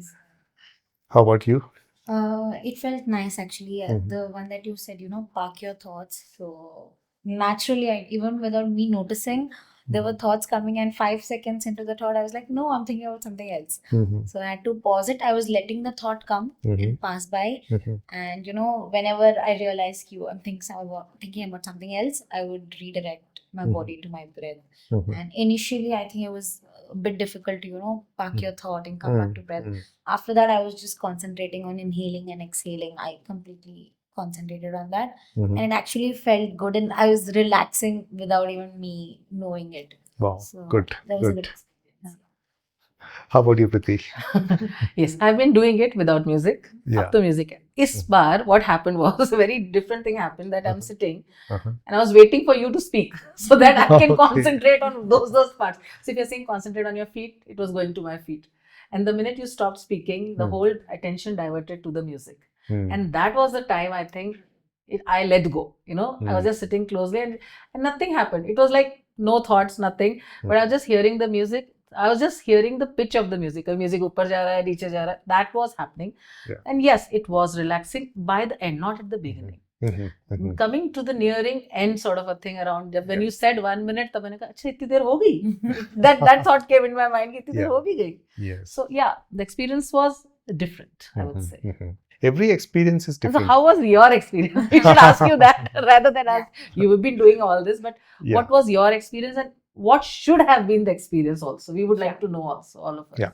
How about you? It felt nice actually. Mhm. The one that you said, park your thoughts. So naturally, even without me noticing, there were thoughts coming, and 5 seconds into the thought, I was like, no, I'm thinking about something else. Mm-hmm. So I had to pause it. I was letting the thought come Mm-hmm. and pass by. Mm-hmm. And whenever I realized I'm thinking about something else, I would redirect my Mhm. body to my breath. Mm-hmm. And initially, I think it was a bit difficult to, park your thought and come back to breath. After that, I was just concentrating on inhaling and exhaling. I completely concentrated on that. Mm-hmm. And it actually felt good, and I was relaxing without even me knowing it. Wow, So good, that was a good. good experience. How about you, Priti? Yes, I've been doing it without music. Yeah. Up to music. Is bar, what happened was a very different thing happened that I'm sitting Uh-huh. and I was waiting for you to speak so that I can Okay. concentrate on those parts. So if you're saying concentrate on your feet, it was going to my feet. And the minute you stopped speaking, the whole attention diverted to the music. And that was the time I think I let go. I was just sitting closely and nothing happened. It was like no thoughts, nothing. But I was just hearing the music. I was just hearing the pitch of the music. The music upar ja raha hai, niche ja raha hai. That was happening. Yeah. And yes, it was relaxing by the end, not at the beginning. Mm-hmm. Coming to the nearing end sort of a thing around when Yeah. you said 1 minute, तब मैंने कहा अच्छा इतनी देर हो गई. that thought came in my mind कि इतनी देर Yeah. हो भी गई. Yes. So yeah, the experience was different, I would say. Mm-hmm. Every experience is And so different. how was your experience? We should ask you that rather than ask. You have been doing all this, but Yeah. what was your experience and what should have been the experience also? We would like to know also, all of us. Yeah.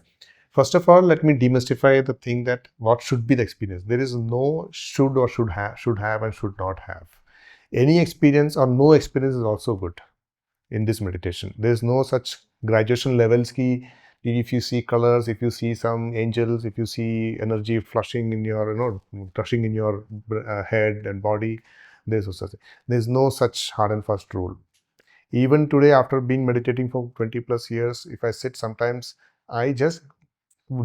First of all, let me demystify the thing that what should be the experience. There is no should or should have and should not have. Any experience or no experience is also good in this meditation. There is no such graduation levels ki if you see colors, if you see some angels, if you see energy flushing in your, touching in your head and body, there's no such hard and fast rule. Even today, after being meditating for 20 plus years, if I sit sometimes, I just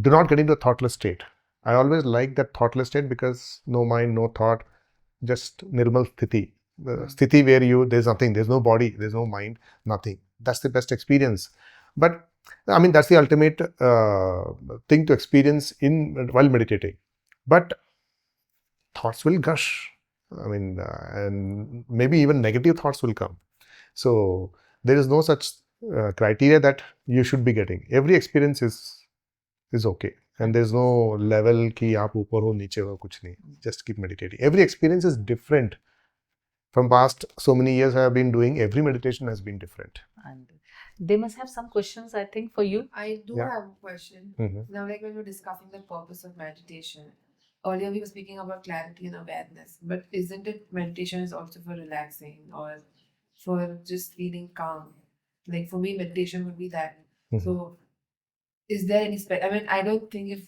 do not get into a thoughtless state. I always like that thoughtless state because no mind, no thought, just nirmal sthiti. The sthiti where there's nothing, there's no body, there's no mind, nothing. That's the best experience. But I mean, that's the ultimate thing to experience while meditating. But thoughts will gush. I mean, and maybe even negative thoughts will come. So there is no such criteria that you should be getting. Every experience is okay. And there's no level ki aap upar ho, niche ho, kuch nahi. Just keep meditating. Every experience is different. From past so many years I have been doing, every meditation has been different. And they must have some questions, I think, for you. I do Yeah. have a question. Mm-hmm. Now, like when we were discussing the purpose of meditation, earlier we were speaking about clarity and awareness, but isn't it meditation is also for relaxing or for just feeling calm? Like for me, meditation would be that. Mhm. So, is there any I mean, I don't think if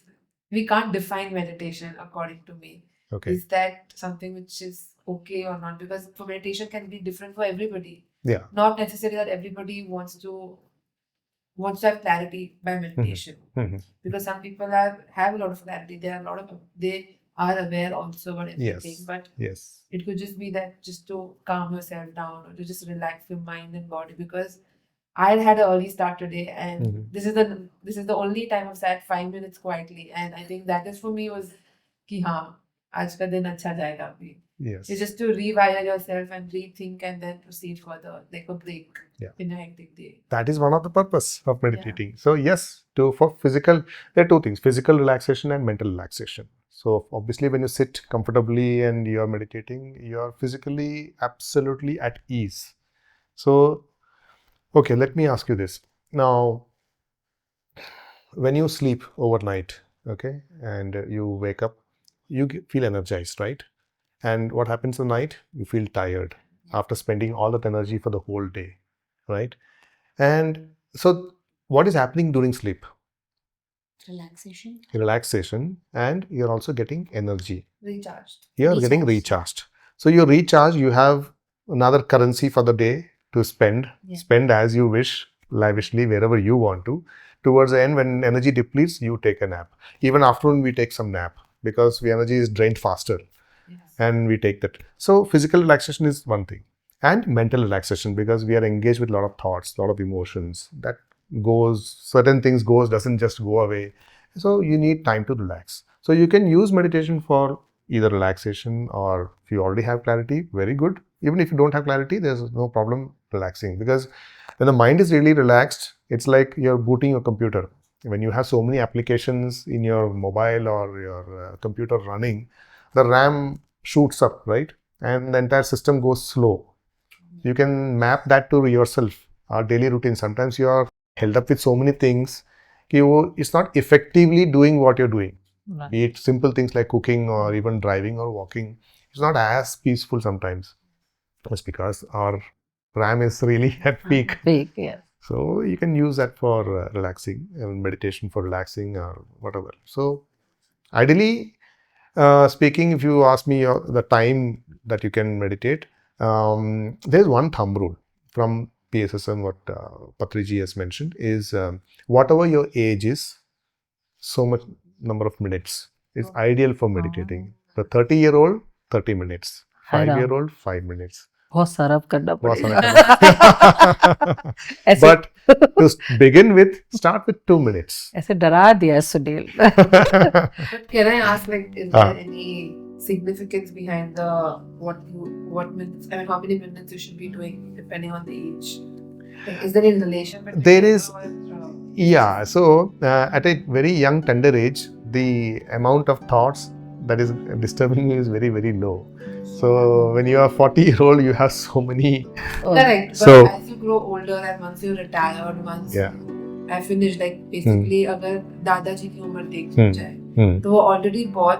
we can't define meditation according to me. Okay. Is that something which is okay or not? Because for meditation can be different for everybody. Yeah. Not necessarily that everybody wants to have clarity by meditation. Because some people have a lot of clarity. They are aware also about everything. Yes. But Yes. it could just be that just to calm yourself down or to just relax your mind and body. Because I had an early start today, and this is the only time I've sat 5 minutes quietly, and I think that is for me was कि हाँ आज का दिन अच्छा जाएगा अभी. Yes. It's just to rewire yourself and rethink and then proceed further, like a break in a hectic day. That is one of the purpose of meditating. So yes, for physical, there are two things: physical relaxation and mental relaxation. So obviously, when you sit comfortably and you are meditating, you are physically absolutely at ease. So, okay, let me ask you this now. When you sleep overnight, okay, and you wake up, you feel energized, right? And what happens at night? You feel tired after spending all that energy for the whole day, right? And so what is happening during sleep? Relaxation, and you're also getting energy. You're getting recharged. So you recharge, you have another currency for the day to spend. Spend as you wish, lavishly, wherever you want to. Towards the end, when energy depletes, you take a nap. Even afternoon, we take some nap because the energy is drained faster. And we take that. So physical relaxation is one thing, and mental relaxation, because we are engaged with a lot of thoughts, a lot of emotions that certain things doesn't just go away. So you need time to relax. So you can use meditation for either relaxation, or if you already have clarity, very good. Even if you don't have clarity, there's no problem relaxing, because when the mind is really relaxed, it's like you're booting a computer. When you have so many applications in your mobile or your computer running, the RAM shoots up, right? And the entire system goes slow. You can map that to yourself, our daily routine. Sometimes you are held up with so many things, it's not effectively doing what you're doing. Right. Be it simple things like cooking or even driving or walking. It's not as peaceful sometimes. It's because our RAM is really at peak. Yeah. So you can use that for relaxing, meditation for relaxing or whatever. So ideally, speaking, if you ask me the time that you can meditate, there's one thumb rule from PSSM, what Patriji has mentioned, is whatever your age is, so much number of minutes is ideal for meditating. The 30-year-old, 30 minutes. 5-year-old, 5 minutes. बहुत सारा करना पड़ेगा. But to begin with, start with 2 minutes. ऐसे डरा दिया Sunil. But can I ask, like, is there any significance behind what minutes? I mean, how many minutes you should be doing depending on the age? Like, is there any relation between? There is. Yeah. So at a very young, tender age, the amount of thoughts that is disturbing you is very, very low. So when you are 40-year-old, you have so many. Correct. But so, as you grow older and once you retire, once I finish, like, basically अगर दादाजी की उम्र देख जाए तो वो already बहुत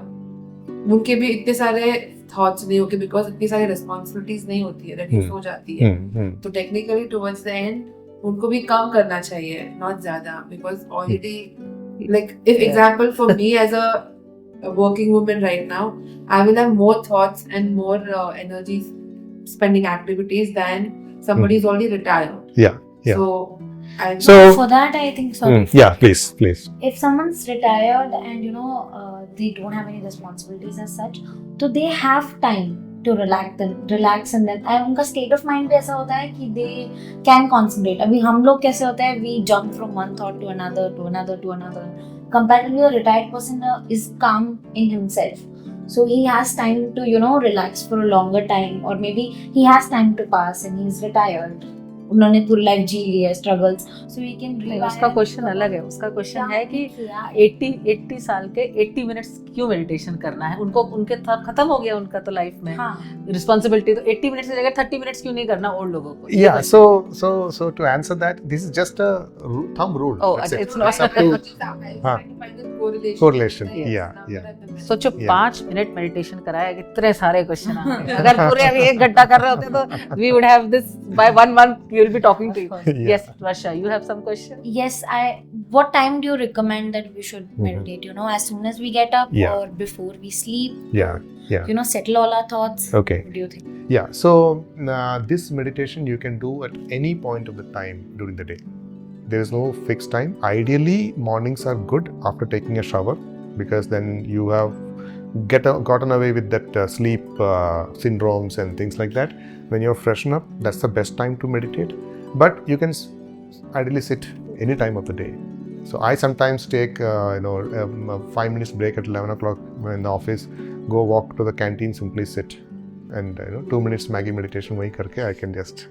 उनके भी इतने सारे thoughts नहीं होते because इतनी सारी responsibilities नहीं होती है, reduce हो जाती है. तो technically towards the end उनको भी कम करना चाहिए, not ज़्यादा, because already, like, if example for me as a working woman right now, I will have more thoughts and more energy spending activities than somebody who's already retired. Yeah. So for that, I think so. Yeah, please. If someone's retired and they don't have any responsibilities as such, so they have time to relax and then उनका state of mind भी ऐसा होता है कि they can concentrate. अभी हम लोग कैसे होता है, we jump from one thought to another. Comparatively, a retired person is calm in himself. So he has time to, relax for a longer time, or maybe he has time to pass and he's retired. उन्होंने पूरी life जी ली है, struggles, so we can. उसका question अलग है. उसका question है कि 80 साल के 80 मिनट्स क्यों मेडिटेशन करना है उनको. उनके खत्म हो गया उनका तो लाइफ में रिस्पांसिबिलिटी, तो 80 मिनट्स की जगह 30 मिनट्स क्यों नहीं करना ओल्ड लोगों को. Yeah, so to answer that, this is just a thumb rule. Oh, it's not correlation. Yeah. सोचो 5 मिनट मेडिटेशन कराया, कितने सारे क्वेश्चन आ गए. अगर पूरे अभी एक घंटा कर रहे होते तो we would have this by 1 month, you'll be talking to Of you. course. Yeah. Yes, Varsha, you have some question? Yes, what time do you recommend that we should Mhm. meditate? As soon as we get up Yeah. or before we sleep? Yeah. Yeah. Settle all our thoughts. Okay. What do you think? Yeah. So this meditation you can do at any point of the time during the day. There is no fixed time. Ideally, mornings are good after taking a shower because then you have gotten away with that sleep syndromes and things like that. When you're freshen up, that's the best time to meditate. But you can ideally sit any time of the day. So I sometimes take a 5 minutes break at 11 o'clock in the office, go walk to the canteen, simply sit, and 2 minutes Maggie meditation wahi karke I can just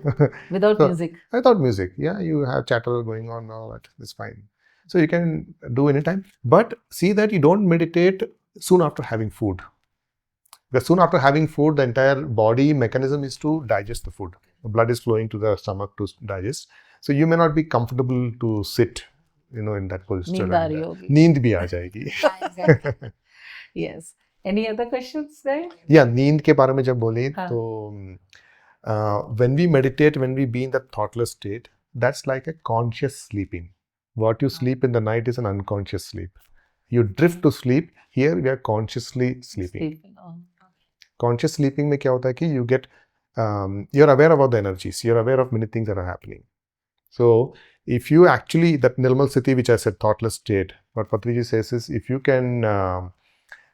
Without So, music? without music. Yeah, you have chatter going on and all that. It's fine. So you can do anytime. But see that you don't meditate soon after having food. Because soon after having food, the entire body mechanism is to digest the food. The blood is flowing to the stomach to digest. So you may not be comfortable to sit, in that posture. नींद आ रही होगी. नींद भी आ जाएगी. Yeah, exactly. Yes. Any other questions, guys? Yeah, नींद के बारे में जब बोले हाँ. तो when we meditate, when we be in that thoughtless state, that's like a conscious sleeping. What you sleep in the night is an unconscious sleep. You drift to sleep. Here we are consciously sleeping. Oh. Conscious sleeping में क्या होता है कि you get you're aware about the energies. You're aware of many things that are happening. So if you actually, that Nirmal Sthiti which I said, thoughtless state, what Patriji says is, if you can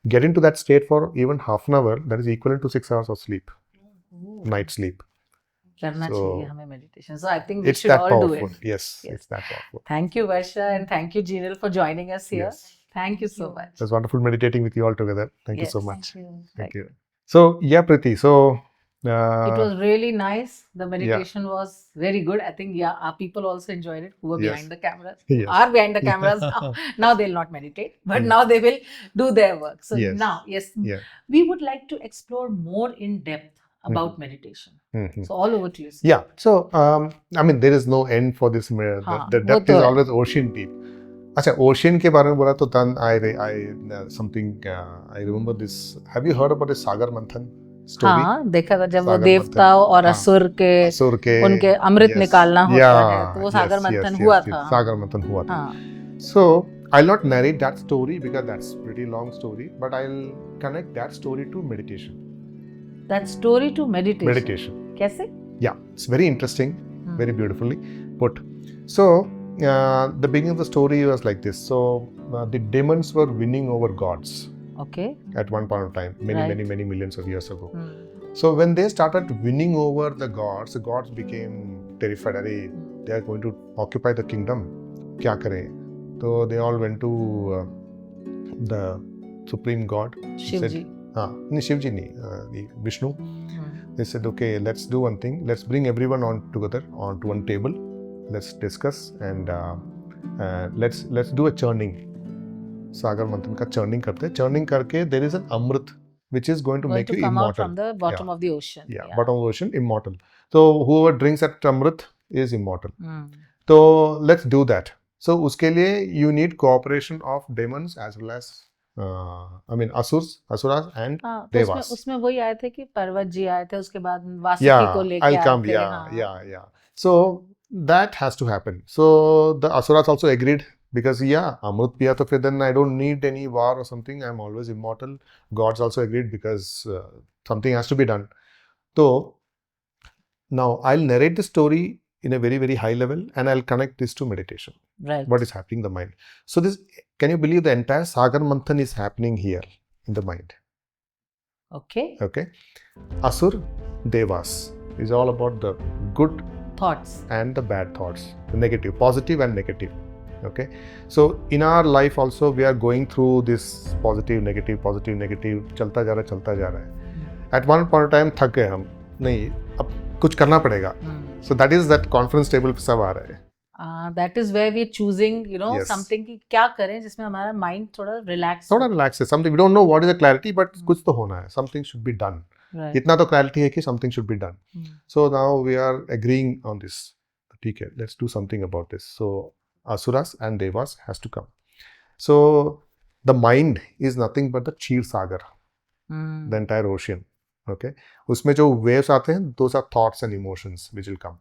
get into that state for even half an hour, that is equivalent to 6 hours of sleep, night sleep. करना So, चाहिए हमें meditation. So I think we It's should that all powerful. do it. Yes, Yes. it's that powerful. Thank you, Varsha, and thank you, Jinil, for joining us here. Yes. Thank you so much. It was wonderful meditating with you all together. Thank you so Yes. much. Thank you. Thank you. So, yeah, Priti. So, It was really nice. The meditation was very good. I think, our people also enjoyed it who were Yes. behind the cameras. Yes. Are behind the cameras now. Now they'll not meditate, but now they will do their work. So Yes. now, Yeah. we would like to explore more in depth about meditation. Mhm. So all over to you. Sir. Yeah. So, there is no end for this. हाँ, The वो depth तो is है. always ocean deep. अच्छा, ocean के बारे में बोला तो then I remember this. Have you heard about the Sagar Manthan story? हाँ, देखा था जब वो सागर देवता मंथन. और हाँ. असुर के असुर के उनके अमृत yes. निकालना होता Yeah, है, तो वो सागर yes, मंथन yes, हुआ yes, था. yes. सागर मंथन हुआ था. हाँ. So I'll not narrate that story because that's pretty long story, but I'll connect that story to meditation. That story to meditation. Meditation. कैसे? Yeah, it's very interesting, very beautifully put. So the beginning of the story was like this. So the demons were winning over gods Okay. at one point of time, Right. many millions of years ago. So when they started winning over the gods became terrified. Arey, they are going to occupy the kingdom. क्या करें? So they all went to the supreme god. Shiv जी. नहीं, शिव जी नहीं, the Vishnu. They said, okay, let's do one thing. Let's bring everyone on together onto one table. Let's discuss and let's do a churning. Sagar Manthan का churning करते हैं. Churning करके there is an amrit which is going to Going make to you come out immortal. from the bottom of the ocean. Yeah, bottom of the ocean, immortal. So whoever drinks that amrit is immortal. Hmm. So let's do that. So उसके लिए you need cooperation of demons as well as asuras and हाँ, तो devas. उसमें वही आए थे कि पर्वत जी आए थे, उसके बाद वासुकी को लेके I'll आए come. थे. Yeah, yeah. So that has to happen. So the asuras also agreed because Amrut piya to फिर then I don't need any war or something. I'm always immortal. Gods also agreed because something has to be done. So now I'll narrate the story in a very, very high level and I'll connect this to meditation. Right. What is happening in the mind? So this, can you believe the entire Sagar Manthan is happening here in the mind? Okay. Okay. Asur, Devas is all about the good Thoughts. and the bad thoughts, the negative, positive and negative. Okay. So in our life also we are going through this positive, negative, चलता जा रहा है. At one point of time थक गए हम, नहीं अब कुछ करना पड़ेगा. So that is that conference table पे सब आ रहा है. That is where we are choosing, Yes. something कि क्या करें जिसमें हमारा mind थोड़ा relax. थोड़ा relax है. Something we don't know what is the clarity, but कुछ तो होना है. Something should be done. Right. इतना तो clarity है कि something should be done. So now we are agreeing on this. ठीक है, let's do something about this. So Asuras and Devas has to come. So the mind is nothing but the Kshir Sagar, the entire ocean. Okay, उसमें जो waves आते हैं, those are thoughts and emotions which will come.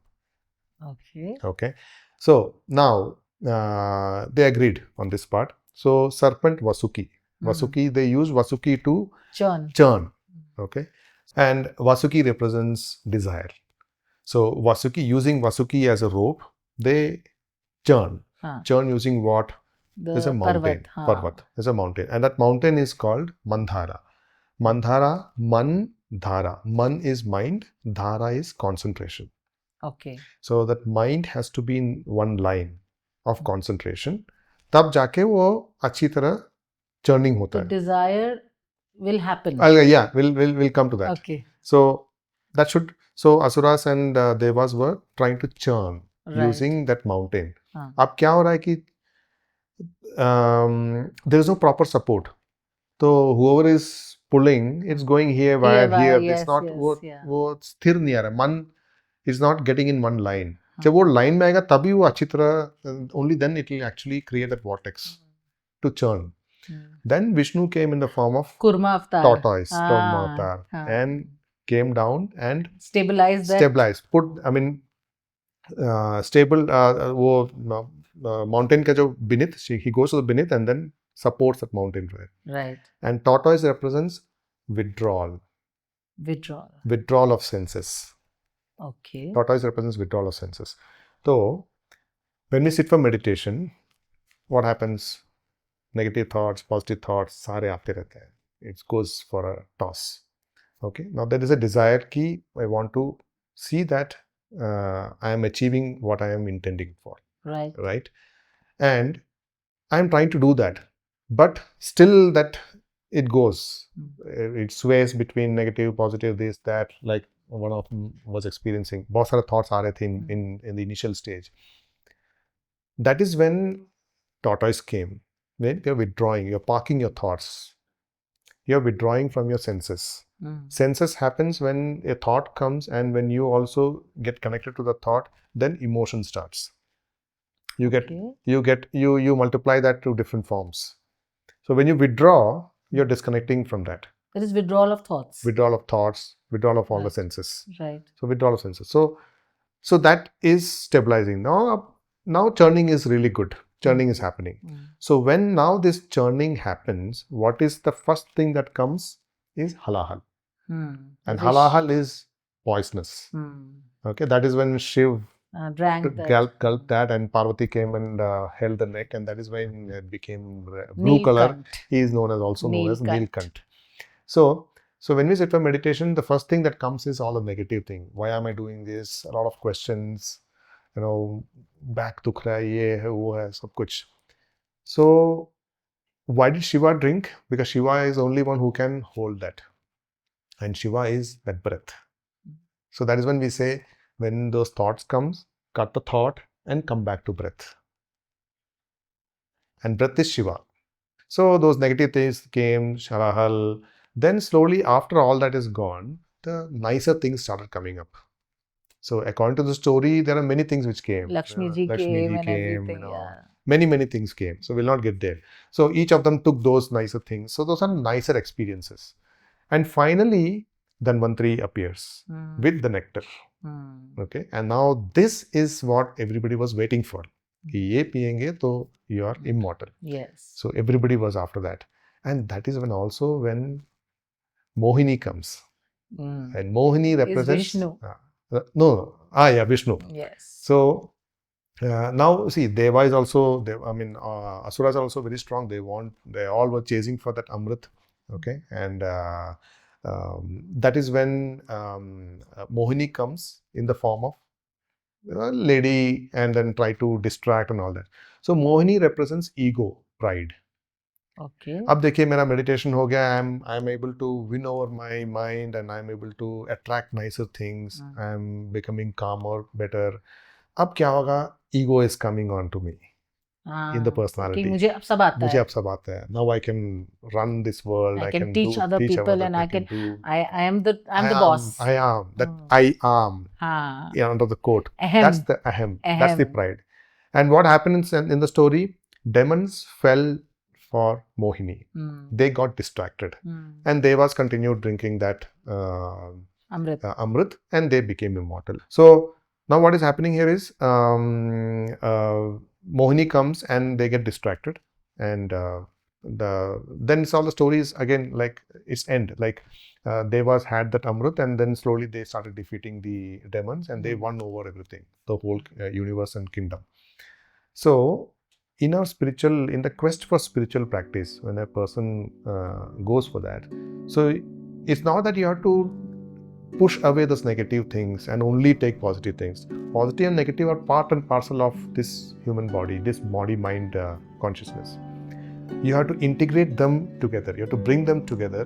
Okay. Okay. So now they agreed on this part. So serpent Vasuki. Vasuki, they use Vasuki to Churn. churn. Okay. And Vasuki represents desire. So using Vasuki as a rope, they churn. Churn using what? Is a mountain. Parvat is a mountain. And that mountain is called Mandhara. Mandhara, Dhara. Man is mind, Dhara is concentration. Okay. So that mind has to be in one line of concentration. तब जाके वो अच्छी तरह churning होता So है. desire will happen. Yeah, we'll come to that. Okay. So that should. So Asuras and Devas were trying to churn using that mountain. अब क्या हो रहा है कि there is no proper support. So whoever is pulling, it's going here, here. Yes, it's not वो स्थिर नहीं आ रहा. Man is not getting in one line. जब वो line में आएगा तभी वो अच्छी तरह, only then it will actually create that vortex to churn. Then Vishnu came in the form of Kurma avatar. tortoise, Kurma avatar, and came down and stabilized that. Put, I mean, stable, वो mountain का जो beneath, he goes to the beneath and then supports that mountain. Right. And tortoise represents withdrawal. Withdrawal of senses. Okay. Tortoise represents withdrawal of senses. So, when we sit for meditation, what happens? Negative thoughts, positive thoughts, सारे आते रहते हैं. It goes for a toss. Okay. Now there is a desire कि I want to see that I am achieving what I am intending for. Right. Right. And I am trying to do that, but still that it goes. It sways between negative, positive, this, that. Like one of them was experiencing. बहुत सारे thoughts आ रहे थे in the initial stage. That is when tortoise came. When you're withdrawing, you're parking your thoughts. You're withdrawing from your senses. Senses happens when a thought comes, and when you also get connected to the thought, then emotion starts. You multiply that to different forms. So when you withdraw, you're disconnecting from that. There is withdrawal of thoughts. Withdrawal of thoughts, withdrawal of all the senses. Right. So withdrawal of senses. So that is stabilizing. Now churning is really good. Churning is happening. So when now this churning happens, what is the first thing that comes is halahal. And halahal is poisonous. Okay, that is when Shiv drank gulped that, and Parvati came and held the neck, and that is when it became blue color. He is known as Nilkant. So when we sit for meditation, the first thing that comes is all a negative thing. Why am I doing this? A lot of questions. Back to cry, ye hai, wo hai, sab kuch. So why did Shiva drink? Because Shiva is the only one who can hold that. And Shiva is that breath. So that is when we say, when those thoughts comes, cut the thought and come back to breath. And breath is Shiva. So those negative things came, Sharahal. Then slowly after all that is gone, the nicer things started coming up. So according to the story, there are many things which came. Lakshmi ji came and everything. Many things came. So we'll not get there. So each of them took those nicer things. So those are nicer experiences. And finally, Dhanvantari appears with the nectar. Okay. And now this is what everybody was waiting for. Ye piyenge to you are immortal. Yes. So everybody was after that. And that is when also when Mohini comes. And Mohini represents Vishnu. Vishnu. Yes. So now see, Deva is also, Asuras are also very strong. They all were chasing for that Amrit. Okay. And that is when Mohini comes in the form of a lady and then try to distract and all that. So Mohini represents ego, pride. Okay. अब देखिए मेरा meditation हो गया, I am able to win over my mind and I am able to attract nicer things. I am becoming calmer, better. अब क्या होगा? Ego is coming on to me in the personality. कि मुझे अब सब आता है. Now I can run this world. I can teach other people and I am the boss. I am. Under the quote. That's the ahem. That's the pride. And what happens in the story? Demons fell for Mohini. They got distracted. And Devas continued drinking that Amrit and they became immortal. So Now what is happening here is Mohini comes and they get distracted, and then it's all the stories again, like its end. Like Devas had that Amrut, and then slowly they started defeating the demons, and they won over everything, the whole universe and kingdom. So in the quest for spiritual practice, when a person goes for that, so it's not that you have to push away those negative things and only take positive things. Positive and negative are part and parcel of this human body, this body-mind consciousness. You have to integrate them together. You have to bring them together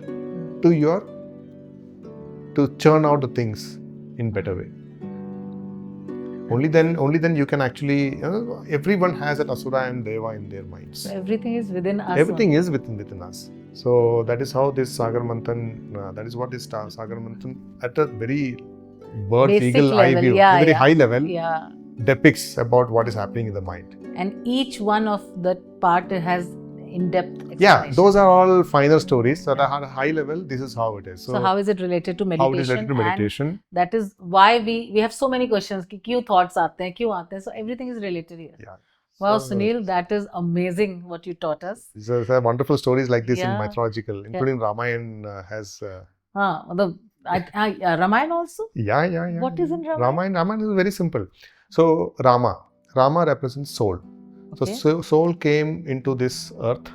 to churn out the things in better way. Only then you can actually, everyone has an Asura and Deva in their minds. So everything is within us. Everything is within us. So that is how this Sagar Manthan, that is what this Sagar Manthan at a very bird's Basic eagle eye level, view, yeah, very yeah. high level, Yeah. depicts about what is happening in the mind. And each one of that part has in-depth explanation. Yeah, those are all finer stories. So at a high level, this is how it is. So how is it related to meditation? How it is related to meditation? And that is why we have so many questions. कि क्यों thoughts आते हैं, क्यों आते हैं? So everything is related here. Yeah. Wow, Sunil, that is amazing what you taught us. There are wonderful stories like this in Yeah. mythological, including Ramayana has. Ramayana also? Yeah. What is in Ramayana? Ramayana is very simple. So Rama represents soul. Okay. So soul came into this earth,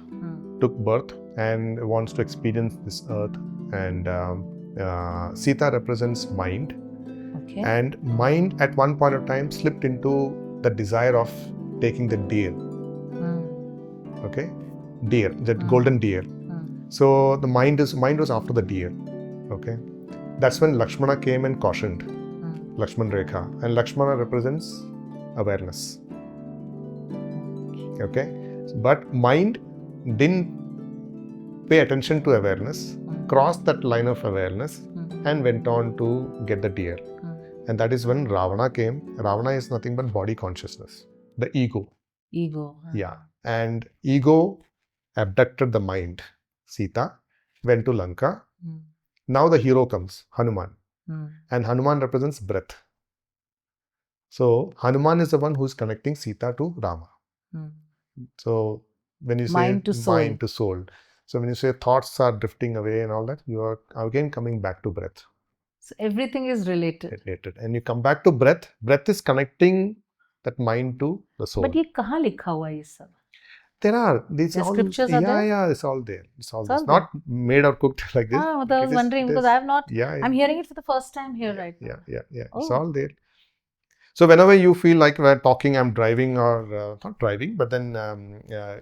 took birth, and wants to experience this earth. And Sita represents mind. Okay. And mind at one point of time slipped into the desire of taking the deer. Okay, deer, that golden deer. So the mind was after the deer. Okay, that's when Lakshmana came and cautioned. Lakshman Rekha, and Lakshmana represents awareness. Okay, but mind didn't pay attention to awareness, crossed that line of awareness, and went on to get the deer. And that is when Ravana came. Ravana is nothing but body consciousness, the ego. Ego. Yeah, and ego abducted the mind. Sita went to Lanka. Now the hero comes, Hanuman. And Hanuman represents breath. So Hanuman is the one who is connecting Sita to Rama. So when you say Mind to soul. So when you say thoughts are drifting away and all that, you are again coming back to breath. So everything is related. And you come back to breath. Breath is connecting that mind to the soul. But ये कहाँ लिखा हुआ है ये सब? There are these all scriptures are there? Yeah, it's all there. It's all there? not made or cooked like this. I was wondering because I have not. Yeah, I'm hearing it for the first time here right now. Yeah. Oh. It's all there. So whenever you feel like we're talking, I'm driving or not driving, but then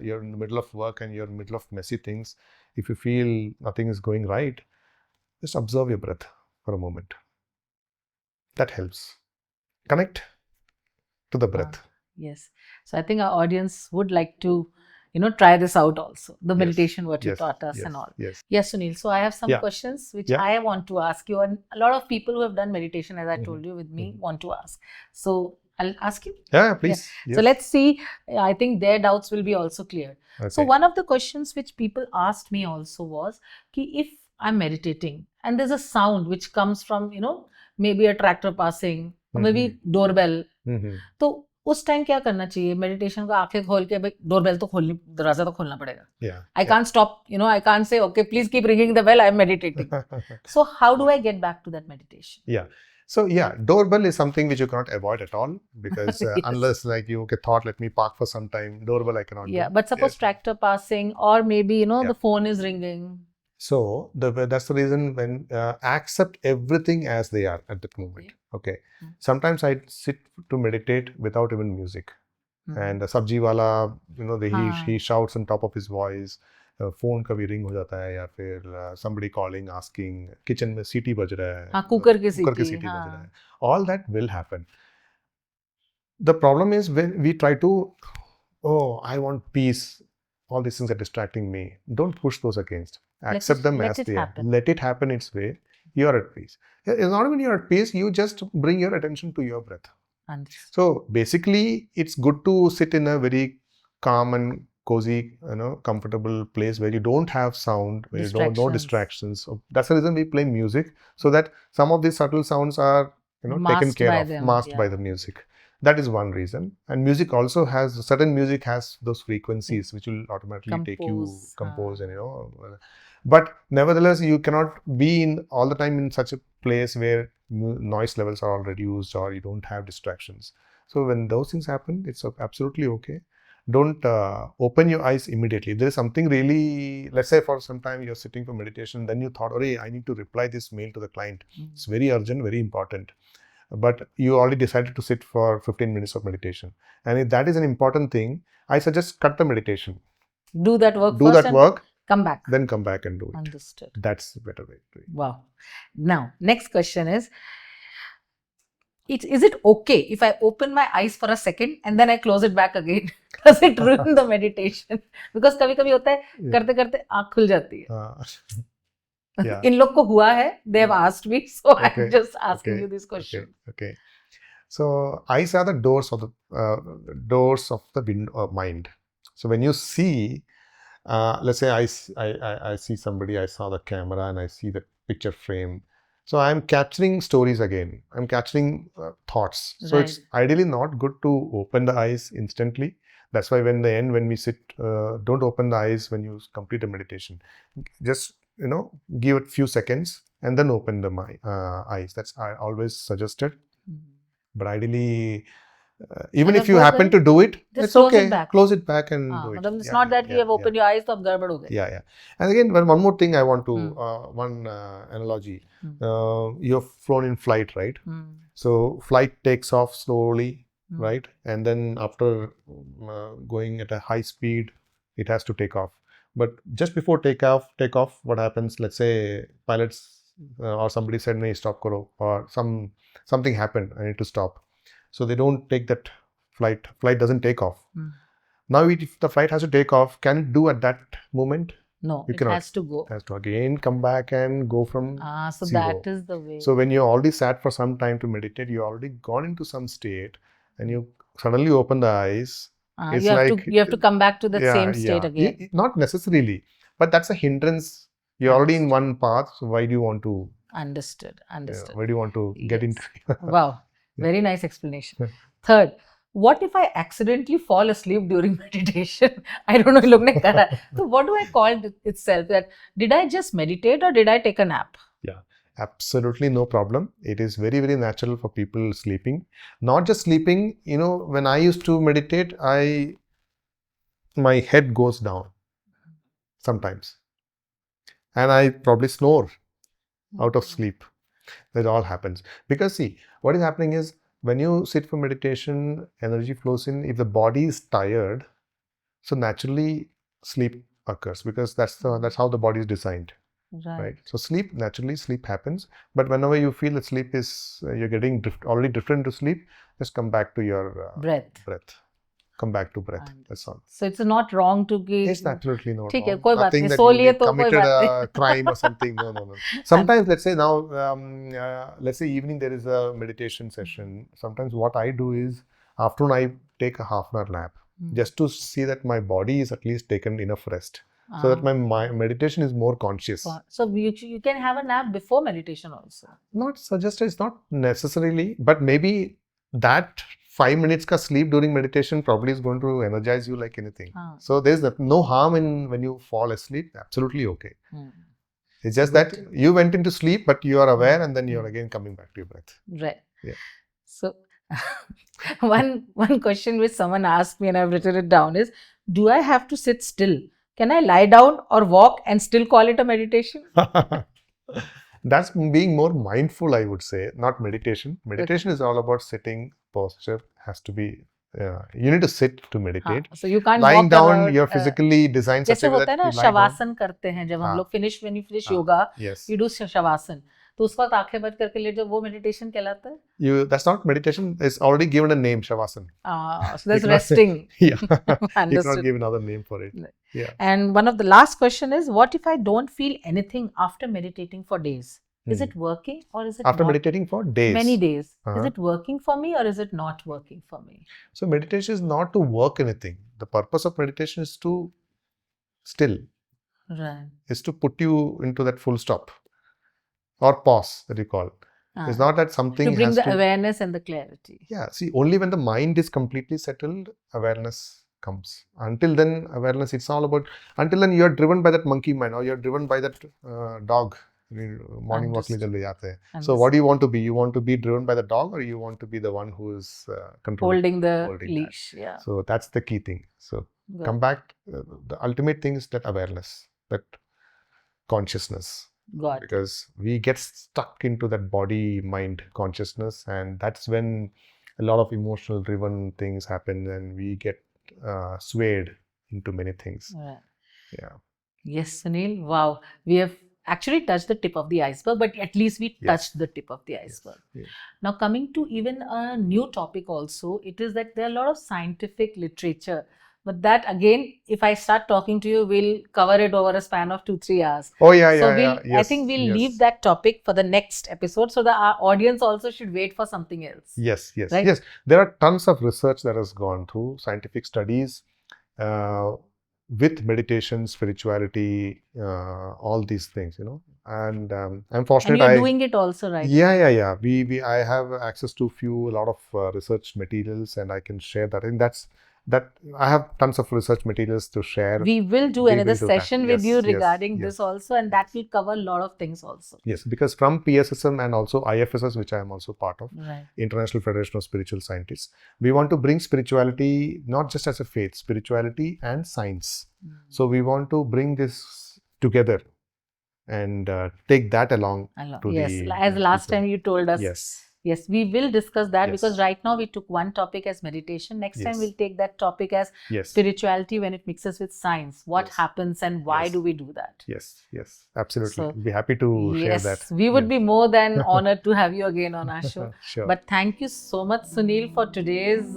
you're in the middle of work and you're in the middle of messy things. If you feel nothing is going right, just observe your breath for a moment. That helps. Connect to the breath. Yes. So I think our audience would like to, try this out also. The meditation, what you taught us and all. Yes. Yes, Sunil. So I have some questions which I want to ask you. And a lot of people who have done meditation, as I told you with me, want to ask. So I'll ask you. Yeah, please. Yes. So let's see. I think their doubts will be also clear. Okay. So one of the questions which people asked me also was, if I'm meditating and there's a sound which comes from, maybe a tractor passing, or maybe doorbell. तो उस time क्या करना चाहिए? Meditation को आंखें खोल के भाई डोरबेल तो खोलनी, दरवाजा तो खोलना पड़ेगा. I can't stop, I can't say, okay, please keep ringing the bell, I'm meditating. So how do I get back to that meditation? Yeah. So doorbell is something which you cannot avoid at all because unless like you thought, let me park for some time, doorbell I cannot do. But suppose tractor passing or maybe, the phone is ringing. So that's the reason when accept everything as they are at that moment. Okay. Sometimes I sit to meditate without even music. And the sabji wala, he shouts on top of his voice. Phone kabhi ring ho jata hai ya fir somebody calling asking kitchen mein सीटी बज रहा है. Cooker की सीटी बज रहा है. All that will happen. The problem is when we try to, I want peace. All these things are distracting me. Don't push those against. Accept them as they are. Let it happen its way. You are at peace. It's not when you're at peace, you just bring your attention to your breath. So basically, it's good to sit in a very calm and cozy, comfortable place where you don't have sound, where no distractions. So that's the reason we play music, so that some of these subtle sounds are taken Masked care by of, them, masked by yeah. the music. That is one reason. And music also has, certain music has those frequencies which will automatically compose and but nevertheless you cannot be in all the time in such a place where noise levels are all reduced or you don't have distractions. So when those things happen, it's absolutely okay. Don't open your eyes immediately. There is something really, let's say for some time you're sitting for meditation, then you thought, oh, I need to reply this mail to the client. It's very urgent, very important. But you already decided to sit for 15 minutes of meditation. And if that is an important thing, I suggest cut the meditation. Do that work Do first that and work, come back. then come back and do it. Understood. That's the better way to do it. Wow. Now, next question is it okay if I open my eyes for a second and then I close it back again? Does it ruin the meditation? Because कभी-कभी होता है करते-करते आँख खुल जाती है. Yeah. इन लोग को हुआ है. They have asked me, so I'm just asking you this question. Okay. So eyes are the doors of the mind. So when you see, let's say I see somebody, I saw the camera and I see the picture frame. So I'm capturing stories again. I'm capturing thoughts. So Right. it's ideally not good to open the eyes instantly. That's why when we sit, don't open the eyes when you complete a meditation. Just give it few seconds and then open the eyes. That's I always suggested. But ideally, even if you happen to do it, it's okay. Close it back and do it. It's not that you have opened your eyes, so garbad ho gayi. Yeah. And again, one more thing I want to, one analogy. You're flown in flight, right? So flight takes off slowly, right? And then after going at a high speed, it has to take off. But just before takeoff, what happens? Let's say pilots or somebody said, "Nahi, stop karo," or something happened. I need to stop. So they don't take that flight. Flight doesn't take off. Now, if the flight has to take off, can it do at that moment? No, You it cannot. has to go. It has to again come back and go from So zero. that is the way. So when you already sat for some time to meditate, you already gone into some state, and you suddenly open the eyes. It's you have to come back to that same state again. Not necessarily, but that's a hindrance. You're already in one path, so why do you want to? Understood. Why do you want to get into? Wow, very nice explanation. Third, what if I accidentally fall asleep during meditation? I don't know. लोग ने करा. So what do I call itself? That did I just meditate or did I take a nap? Yeah. Absolutely no problem. It is very, very natural for people sleeping. Not just sleeping, when I used to meditate, my head goes down sometimes. And I probably snore out of sleep. That all happens. Because see, what is happening is when you sit for meditation, energy flows in. If the body is tired, so naturally sleep occurs because that's how the body is designed. Right. So naturally sleep happens. But whenever you feel that sleep is, you're getting already drifted into sleep, just come back to your breath. Come back to breath. That's all. So it's not wrong to give. It's absolutely not ठीक है, wrong. कोई बात Nothing नहीं. that so you लिए तो कोई committed बात a crime or something. No. Sometimes, let's say now, let's say evening there is a meditation session. Sometimes what I do is afternoon I take a half an hour nap just to see that my body is at least taken enough rest. So that my meditation is more conscious. So you can have a nap before meditation also. Not suggested, it's not necessarily, but maybe that 5 minutes ka sleep during meditation probably is going to energize you like anything. So there's no harm in when you fall asleep. Absolutely okay. It's just that you went into sleep, but you are aware and then you're again coming back to your breath. Right. Yeah. So one question which someone asked me and I've written it down is, do I have to sit still? Can I lie down or walk and still call it a meditation? That's being more mindful, I would say, not meditation. Meditation is all about sitting, posture has to be, you need to sit to meditate. So you can't lying walk down, about, you're physically designed such a way that you lie down. Shavasana करते हैं जब हम लोग when you finish yoga, you do shavasana. तो उस वक्त आंखें बंद करके लेट जाओ, वो मेडिटेशन कहलाता है? That's not meditation. It's already given a name, shavasana. So there's resting. Yeah. You cannot give another name for it. Yeah. And one of the last question is, what if I don't feel anything after meditating for days? Is it working or is it after not? Meditating for days? Many days. Is it working for me or is it not working for me? So meditation is not to work anything. The purpose of meditation is to still. Right. Is to put you into that full stop. Or pause that you call. It's not that something to bring has the to... awareness and the clarity. Yeah, see, only when the mind is completely settled, awareness comes. Until then, awareness, it's all about... Until then, you're driven by that monkey mind, or you're driven by that dog. Morning walk le Understood. jaate hain. So what do you want to be? You want to be driven by the dog, or you want to be the one who is Holding the holding leash. Yeah. So that's the key thing. So Got come it. back. The ultimate thing is that awareness, that consciousness. Got it. Because we get stuck into that body mind consciousness, and that's when a lot of emotional driven things happen, and we get swayed into many things. Right. Yeah. Yes, Sunil. Wow. We have actually touched the tip of the iceberg, but at least we Yes. touched the tip of the iceberg. Yes. Now, coming to even a new topic also, it is that there are a lot of scientific literature. But that again, if I start talking to you, we'll cover it over a span of 2-3 hours. Oh yeah, So yeah, I yes, think we'll yes. leave that topic for the next episode, so that our audience also should wait for something else. Yes, yes, Right? yes. There are tons of research that has gone through, scientific studies with meditation, spirituality, all these things, And I'm And fortunate. you're doing it also, right? Yeah. I have access to a lot of research materials, and I can share that. And that I have tons of research materials to share. We will do We another will do that. session with Yes, you yes, regarding yes. this also, and that will cover a lot of things also. Yes, because from PSSM and also IFSS, which I am also part of, Right. International Federation of Spiritual Scientists, we want to bring spirituality not just as a faith, spirituality and science. So we want to bring this together and take that along to Yes, the as last people. time you told us. Yes, we will discuss that, Yes. because right now we took one topic as meditation. Next time Yes. we'll take that topic as yes, spirituality when it mixes with science. What Yes. happens and why Yes. do we do that? yes, absolutely. So, We'll be happy to share Yes, that. we would Yes. be more than honored to have you again on our show. Sure. But thank you so much, Sunil, for today's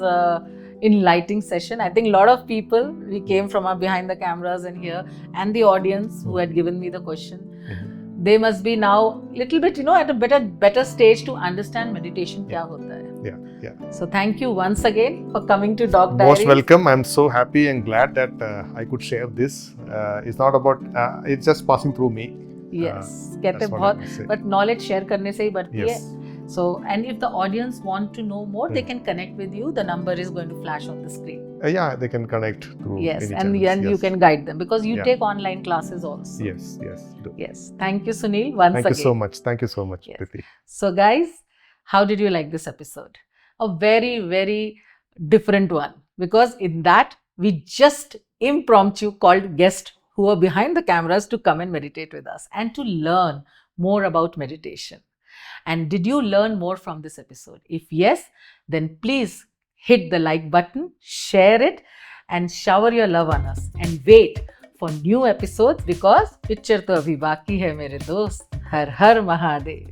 enlightening session. I think a lot of people, we came from our behind the cameras and here, and the audience who had given me the question, they must be now little bit, at a better stage to understand meditation kya hota hai. Yeah. So thank you once again for coming to Doc Most Diaries. welcome. I'm so happy and glad that I could share this. It's not about, it's just passing through me. Yes, That's कहते what I बहुत, must say. but knowledge share करने से ही बढ़ती है. Yes. So, and if the audience want to know more, they can connect with you. The number is going to flash on the screen. Yeah, they can connect through Yes, any and channels. then you Yes. can guide them, because you Yeah. take online classes also. Yes. Do. Yes. Thank you, Sunil, once Thank again. you so much. Thank you so much, Yes. Priti. So, guys, how did you like this episode? A very, very different one, because in that we just impromptu called guests who were behind the cameras to come and meditate with us and to learn more about meditation. And did you learn more from this episode? If yes, then please hit the like button, share it, and shower your love on us. And wait for new episodes, because picture to abhi baki hai mere dost. Har Har Mahadev.